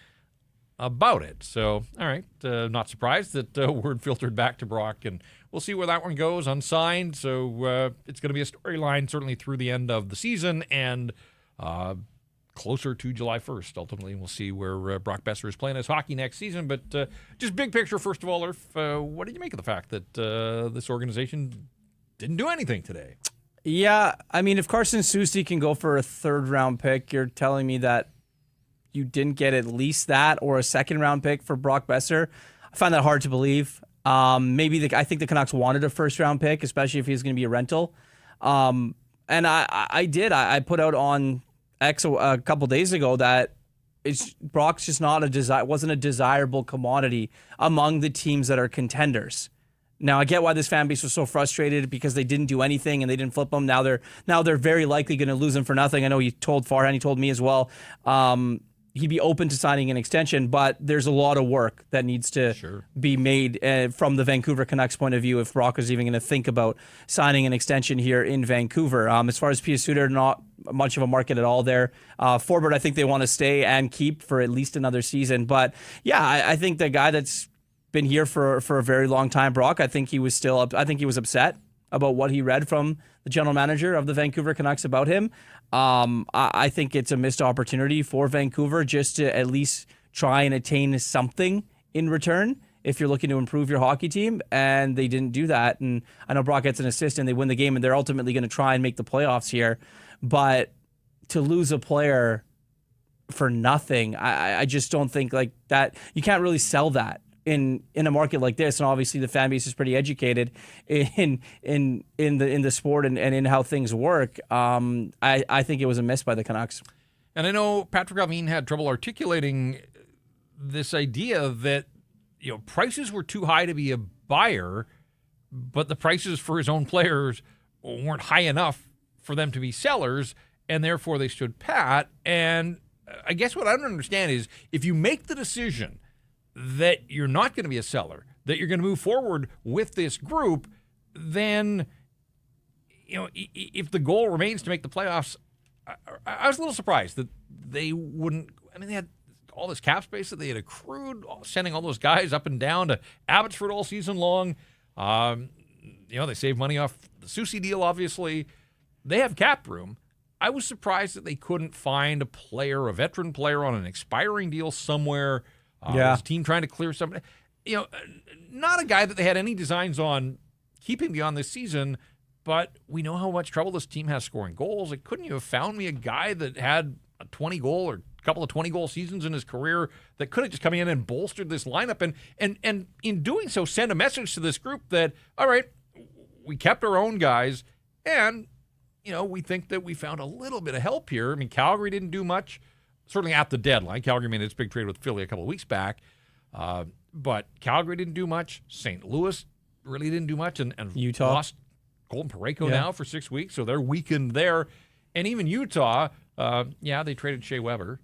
about it. So, all right, not surprised that word filtered back to Brock, and we'll see where that one goes, unsigned. So it's going to be a storyline certainly through the end of the season and closer to July 1st. Ultimately, we'll see where Brock Besser is playing his hockey next season. But just big picture, first of all, Irf, what did you make of the fact that this organization didn't do anything today?
Yeah, I mean, if Carson Soucy can go for a third-round pick, you're telling me that you didn't get at least that or a second-round pick for Brock Besser. I find that hard to believe. I think the Canucks wanted a first-round pick, especially if he's going to be a rental. And I put out on X a couple days ago that Brock's just wasn't a desirable commodity among the teams that are contenders. Now I get why this fan base was so frustrated because they didn't do anything and they didn't flip him. Now they're very likely going to lose him for nothing. I know he told Farhan, he told me as well. He'd be open to signing an extension, but there's a lot of work that needs to be made from the Vancouver Canucks point of view if Brock is even going to think about signing an extension here in Vancouver. As far as Pius Suter not much of a market at all there. Forbort, I think they want to stay and keep for at least another season. But yeah, I think the guy that's been here for a very long time, Brock, I think he was upset about what he read from the general manager of the Vancouver Canucks about him. I think it's a missed opportunity for Vancouver just to at least try and attain something in return if you're looking to improve your hockey team, and they didn't do that. And I know Brock gets an assist and they win the game, and they're ultimately going to try and make the playoffs here. But to lose a player for nothing, I just don't think like that. You can't really sell that in a market like this. And obviously the fan base is pretty educated in the sport and in how things work. I think it was a miss by the Canucks.
And I know Patrick Allvin had trouble articulating this idea that prices were too high to be a buyer, but the prices for his own players weren't high enough for them to be sellers, and therefore they stood pat. And I guess what I don't understand is if you make the decision that you're not going to be a seller, that you're going to move forward with this group, then, if the goal remains to make the playoffs, I was a little surprised that they wouldn't. I mean, they had all this cap space that they had accrued, sending all those guys up and down to Abbotsford all season long. They saved money off the Soucy deal, obviously. They have cap room. I was surprised that they couldn't find a veteran player on an expiring deal somewhere. Was the team trying to clear somebody? Not a guy that they had any designs on keeping beyond this season, but we know how much trouble this team has scoring goals. Like, couldn't you have found me a guy that had a 20-goal or couple of 20-goal seasons in his career that could have just come in and bolstered this lineup and in doing so send a message to this group that, all right, we kept our own guys and, we think that we found a little bit of help here. I mean, Calgary didn't do much, certainly at the deadline. Calgary made its big trade with Philly a couple of weeks back, but Calgary didn't do much. St. Louis really didn't do much and
Utah
lost Golden Parayko now for 6 weeks, so they're weakened there. And even Utah, they traded Shea Weber.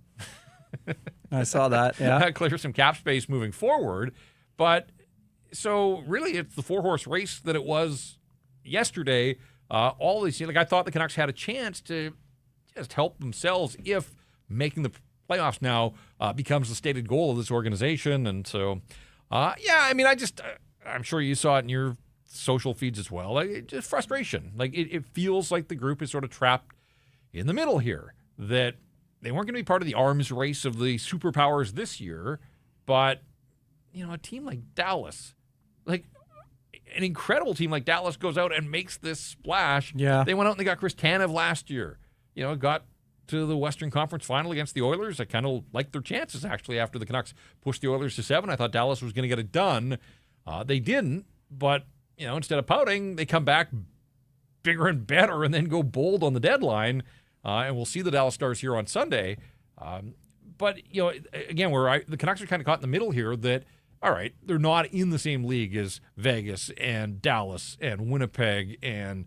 I saw that. Yeah,
clear some cap space moving forward. But so really, it's the 4-horse race that it was yesterday. All these, I thought the Canucks had a chance to just help themselves if making the playoffs now becomes the stated goal of this organization. And so, I'm sure you saw it in your social feeds as well. Just frustration. It feels like the group is sort of trapped in the middle here, that they weren't going to be part of the arms race of the superpowers this year, but, a team like Dallas, an incredible team like Dallas goes out and makes this splash.
Yeah.
They went out and they got Chris Tanev last year, got to the Western Conference final against the Oilers. I kind of liked their chances, actually, after the Canucks pushed the Oilers to 7. I thought Dallas was going to get it done. They didn't, but, instead of pouting, they come back bigger and better and then go bold on the deadline. And we'll see the Dallas Stars here on Sunday. But, again, the Canucks are kind of caught in the middle here that, all right, they're not in the same league as Vegas and Dallas and Winnipeg and,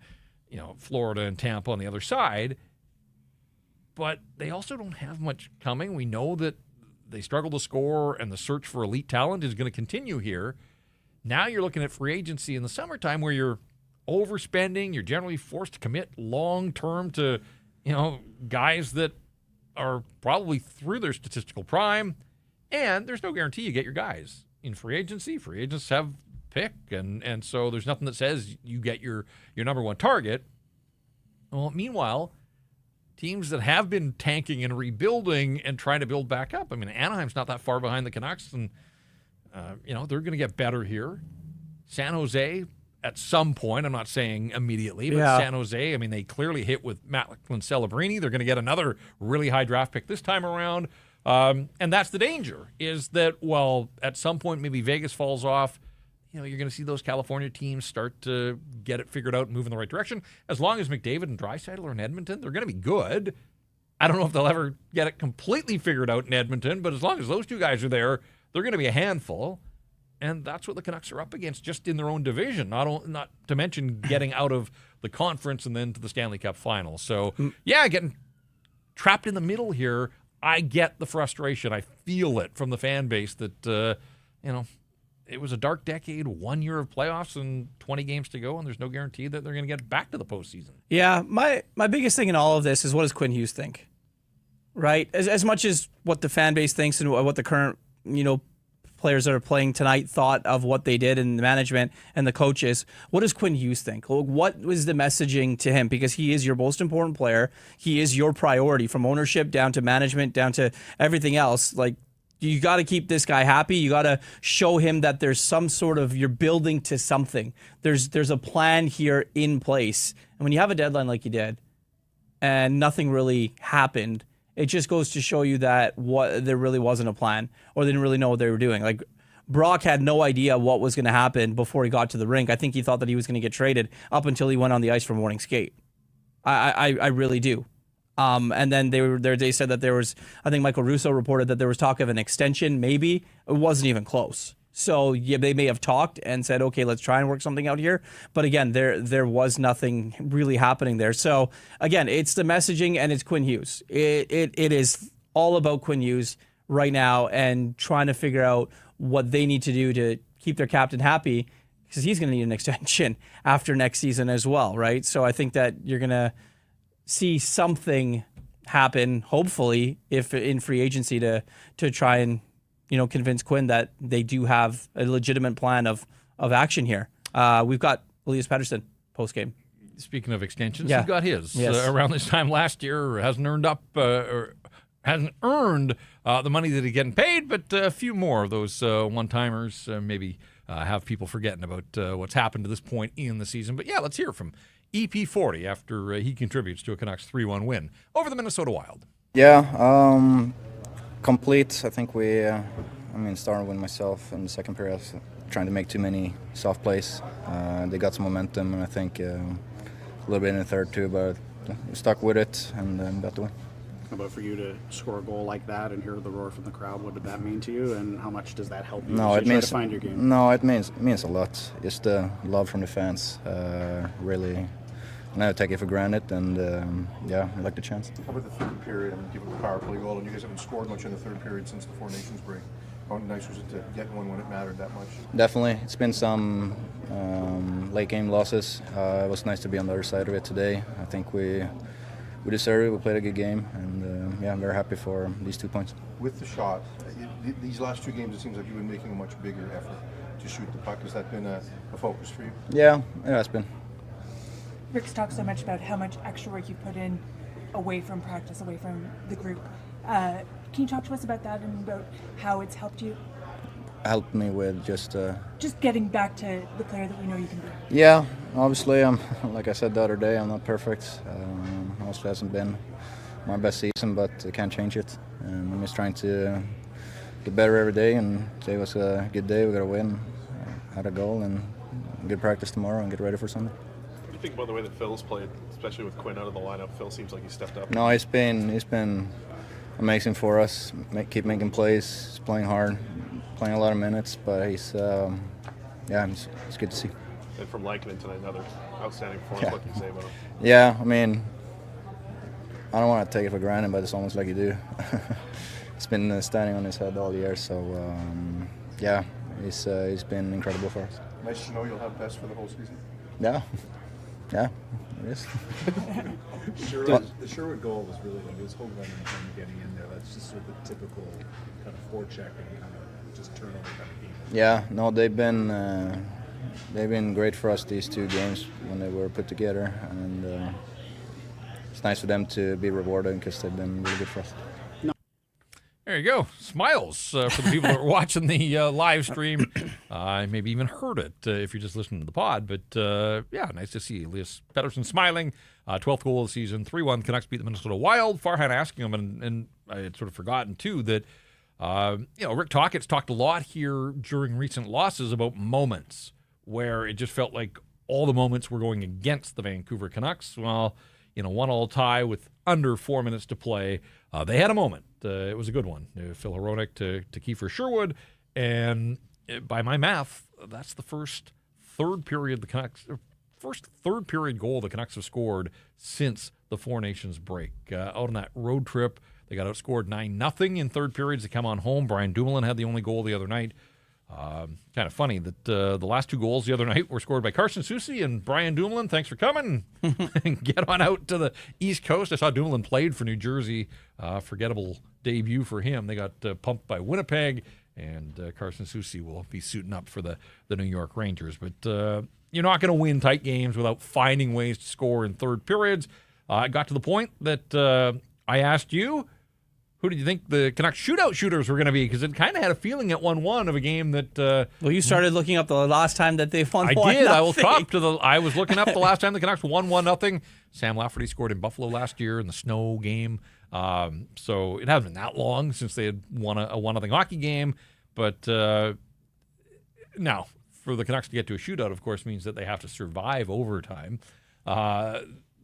Florida and Tampa on the other side. But they also don't have much coming. We know that they struggle to score and the search for elite talent is going to continue here. Now you're looking at free agency in the summertime where you're overspending. You're generally forced to commit long-term to guys that are probably through their statistical prime, and there's no guarantee you get your guys in free agency. Free agents have pick, and so there's nothing that says you get your number one target. Well, meanwhile, teams that have been tanking and rebuilding and trying to build back up. I mean, Anaheim's not that far behind the Canucks, and they're going to get better here. San Jose, at some point, I'm not saying immediately, but San Jose, I mean, they clearly hit with Macklin Celebrini. They're going to get another really high draft pick this time around. And that's the danger, is that, at some point, maybe Vegas falls off. You're going to see those California teams start to get it figured out and move in the right direction. As long as McDavid and Draisaitl are in Edmonton, they're going to be good. I don't know if they'll ever get it completely figured out in Edmonton, but as long as those two guys are there, they're going to be a handful. And that's what the Canucks are up against just in their own division, not to mention getting out of the conference and then to the Stanley Cup final. So, getting trapped in the middle here, I get the frustration. I feel it from the fan base that, it was a dark decade, 1 year of playoffs and 20 games to go, and there's no guarantee that they're going to get back to the postseason.
Yeah, my biggest thing in all of this is, what does Quinn Hughes think? Right? As much as what the fan base thinks and what the current, players that are playing tonight thought of what they did, and the management and the coaches, what does Quinn Hughes think? What was the messaging to him? Because he is your most important player. He is your priority, from ownership down to management, down to everything else. Like, you got to keep this guy happy. You got to show him that there's some sort of, you're building to something. There's a plan here in place. And when you have a deadline like you did, and nothing really happened, it just goes to show you that there really wasn't a plan, or they didn't really know what they were doing. Like, Brock had no idea what was going to happen before he got to the rink. I think he thought that he was going to get traded up until he went on the ice for morning skate. I really do. And then they said that there was, I think Michael Russo reported that there was talk of an extension, maybe. It wasn't even close. So yeah, they may have talked and said, okay, let's try and work something out here. But again, there was nothing really happening there. So again, it's the messaging, and it's Quinn Hughes. It is all about Quinn Hughes right now, and trying to figure out what they need to do to keep their captain happy, because he's going to need an extension after next season as well, right? So I think that you're going to see something happen, hopefully, if in free agency, to try and convince Quinn that they do have a legitimate plan of action here. We've got Elias Pettersson post game.
Speaking of extensions,
Yeah.
he got his
Yes.
around this time last year. Hasn't earned the money that he's getting paid, but a few more of those one-timers maybe have people forgetting about what's happened to this point in the season. But yeah, let's hear from EP40 after he contributes to a Canucks 3-1 win over the Minnesota Wild.
Yeah, complete. I think we, starting with myself in the second period, I was trying to make too many soft plays. They got some momentum, and I think a little bit in the third too, but we stuck with it and got the win.
How about for you to score a goal like that and hear the roar from the crowd? What did that mean to you, and how much does that help you
No,
as
it
you try
means
to find your game?
No, it means a lot. Just the love from the fans. Really, I never take it for granted, and I like the chance.
How about the third period? Given the power play goal, and you guys haven't scored much in the third period since the Four Nations break. How nice was it to get one when it mattered that much?
Definitely, it's been some late game losses. It was nice to be on the other side of it today. I think we deserved it. We played a good game, and I'm very happy for these 2 points.
With the shot, these last two games, it seems like you've been making a much bigger effort to shoot the puck. Has that been a focus for you?
Yeah, it has been.
Rick's talked so much about how much extra work you put in away from practice, away from the group. Can you talk to us about that and about how it's helped you?
Helped me with just
getting back to the player that we know you can be.
Yeah, obviously, like I said the other day, I'm not perfect. Obviously, hasn't been my best season, but I can't change it. And I'm just trying to get better every day, and today was a good day. We got a win, had a goal, and good practice tomorrow, and get ready for Sunday.
What do you think about the way that Phil's played, especially with Quinn out of the lineup? Phil seems like he stepped up.
No, he's been amazing for us. Keep making plays. He's playing hard, playing a lot of minutes, but he's it's good to see.
And from Lankinen tonight, another outstanding performance.
Yeah.
What can you say about him?
Yeah, I don't want to take it for granted, but it's almost like you do. It's been standing on his head all year, so he's been incredible for us.
Nice to know you'll have best for the whole season.
Yeah, it is.
The Sherwood goal was really like, it was home running and getting in there. That's just sort of the typical kind of forecheck and kind of just turnover kind of game.
Yeah, no, they've been great for us these two games when they were put together, and it's nice for them to be rewarded because they've been really good for us.
There you go. Smiles for the people that are watching the live stream. Maybe even heard it if you're just listening to the pod. But, nice to see Elias Pettersson smiling. 12th goal of the season, 3-1. Canucks beat the Minnesota Wild. Farhan asking him, and I had sort of forgotten, too, that, Rick Tockett's talked a lot here during recent losses about moments where it just felt like all the moments were going against the Vancouver Canucks. Well, 1-1 tie with under 4 minutes to play. They had a moment. It was a good one. Phil Hronek to Kiefer Sherwood. And by my math, that's the first third period goal the Canucks have scored since the Four Nations break. Out on that road trip, they got outscored 9-0 in third periods to come on home. Brian Dumoulin had the only goal the other night. Kind of funny that the last 2 goals the other night were scored by Carson Soucy and Brian Dumoulin. Thanks for coming. Get on out to the East Coast. I saw Dumoulin played for New Jersey. Forgettable debut for him. They got pumped by Winnipeg, and Carson Soucy will be suiting up for the New York Rangers. But you're not going to win tight games without finding ways to score in third periods. I got to the point that I asked you, who did you think the Canucks shootout shooters were going to be? Because it kind of had a feeling at 1-1 of a game that...
well, you started looking up the last time that they won 1-0.
I did. I will cop to I was looking up the last time the Canucks won 1-0. Sam Lafferty scored in Buffalo last year in the snow game. So it hasn't been that long since they had won a 1-0 hockey game. But now, for the Canucks to get to a shootout, of course, means that they have to survive overtime.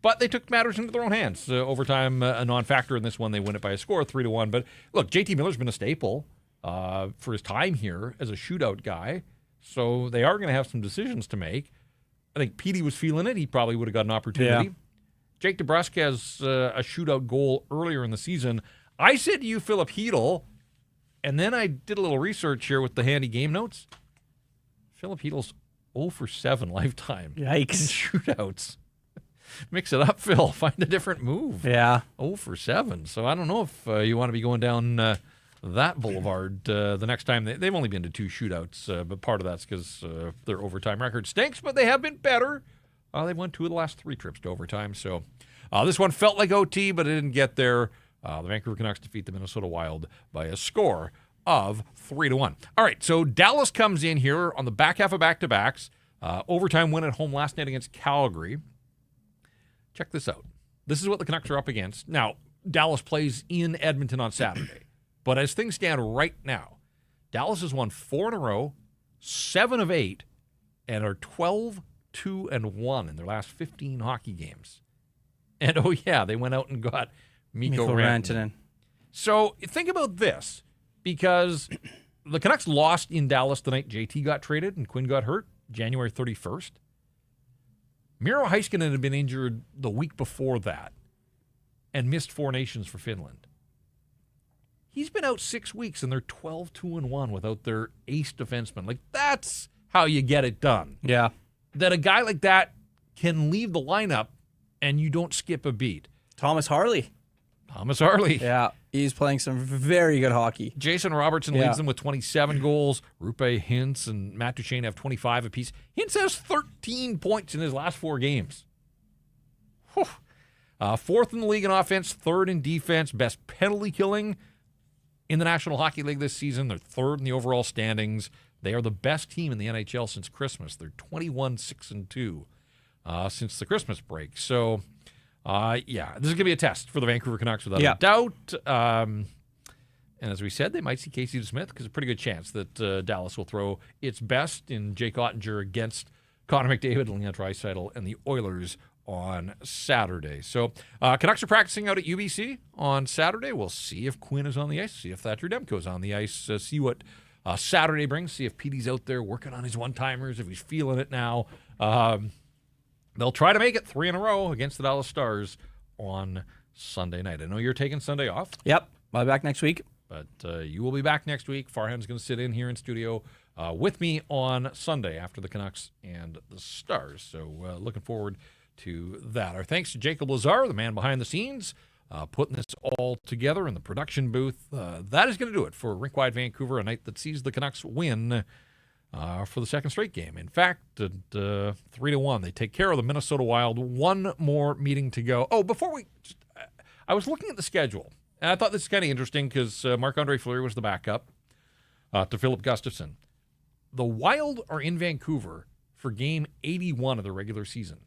But they took matters into their own hands. Overtime, a non-factor in this one. They win it by a score of 3-1. But look, JT Miller's been a staple for his time here as a shootout guy. So they are going to have some decisions to make. I think Petey was feeling it. He probably would have got an opportunity.
Yeah.
Jake DeBrusk has a shootout goal earlier in the season. I said to you, Philip Hedl, and then I did a little research here with the handy game notes. Philip Hedl's 0 for 7 lifetime in shootouts. Mix it up, Phil. Find a different move.
Yeah.
0 for 7. So I don't know if you want to be going down that boulevard the next time. They've only been to 2 shootouts, but part of that's because their overtime record stinks, but they have been better. They've won 2 of the last 3 trips to overtime. So this one felt like OT, but it didn't get there. The Vancouver Canucks defeat the Minnesota Wild by a score of 3-1. All right, so Dallas comes in here on the back half of back-to-backs. Overtime win at home last night against Calgary. Check this out. This is what the Canucks are up against. Now, Dallas plays in Edmonton on Saturday. But as things stand right now, Dallas has won 4 in a row, 7 of 8, and are 12-2-1 in their last 15 hockey games. And, oh, yeah, they went out and got Mikko Rantanen. So think about this, because the Canucks lost in Dallas the night JT got traded and Quinn got hurt, January 31st. Miro Heiskanen had been injured the week before that and missed 4 Nations for Finland. He's been out 6 weeks, and they're 12-2-1 without their ace defenseman. Like, that's how you get it done.
Yeah.
That a guy like that can leave the lineup and you don't skip a beat.
Thomas Harley.
Yeah.
He's playing some very good hockey.
Jason Robertson leads them with 27 goals. Rupe Hintz and Matt Duchene have 25 apiece. Hintz has 13 points in his last 4 games. Whew. 4th in the league in offense, 3rd in defense, best penalty killing in the National Hockey League this season. They're 3rd in the overall standings. They are the best team in the NHL since Christmas. They're 21-6-2 since the Christmas break. So, this is going to be a test for the Vancouver Canucks without a doubt. And as we said, they might see Casey DeSmith because a pretty good chance that Dallas will throw its best in Jake Ottinger against Connor McDavid, Leon Draisaitl, and the Oilers on Saturday. So Canucks are practicing out at UBC on Saturday. We'll see if Quinn is on the ice, see if Thatcher Demko is on the ice, see what Saturday brings, see if Petey's out there working on his one-timers, if he's feeling it now. They'll try to make it 3 in a row against the Dallas Stars on Sunday night. I know you're taking Sunday off.
Yep. I'll be back next week.
But you will be back next week. Farhan's going to sit in here in studio with me on Sunday after the Canucks and the Stars. So looking forward to that. Our thanks to Jacob Lazar, the man behind the scenes, putting this all together in the production booth. That is going to do it for Rink Wide Vancouver, a night that sees the Canucks win for the 2nd straight game. In fact, at 3-1, they take care of the Minnesota Wild. 1 more meeting to go. Oh, before I was looking at the schedule, and I thought this is kind of interesting because Marc-Andre Fleury was the backup to Philip Gustafsson. The Wild are in Vancouver for game 81 of the regular season.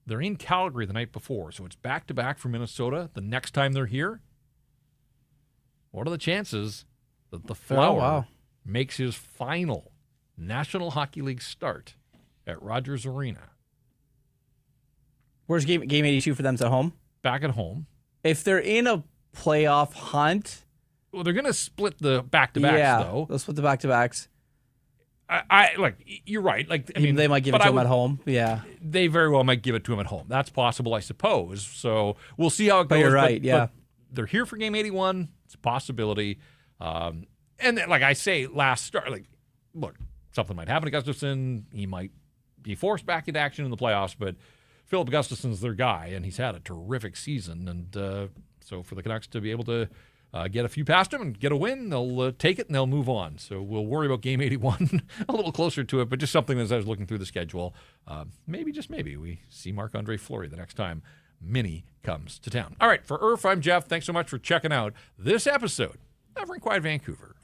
They're in Calgary the night before, so it's back-to-back for Minnesota the next time they're here. What are the chances that the Flower makes his final National Hockey League start at Rogers Arena?
Where's game 82 for them? At home?
Back at home.
If they're in a playoff hunt...
Well, they're going to split the back-to-backs, though.
They'll split the back-to-backs.
You're right.
They might give it to him at home. Yeah,
they very well might give it to him at home. That's possible, I suppose. So we'll see how it goes.
But you're right.
But they're here for game 81. It's a possibility. And then, like I say, last start, like, look, something might happen to Gustafsson. He might be forced back into action in the playoffs, but Philip Gustafsson's their guy, and he's had a terrific season. And so for the Canucks to be able to get a few past him and get a win, they'll take it and they'll move on. So we'll worry about Game 81 a little closer to it, but just something as I was looking through the schedule, maybe, just maybe, we see Marc-Andre Fleury the next time Minnie comes to town. All right, for Irf, I'm Jeff. Thanks so much for checking out this episode of Rink Wide Vancouver.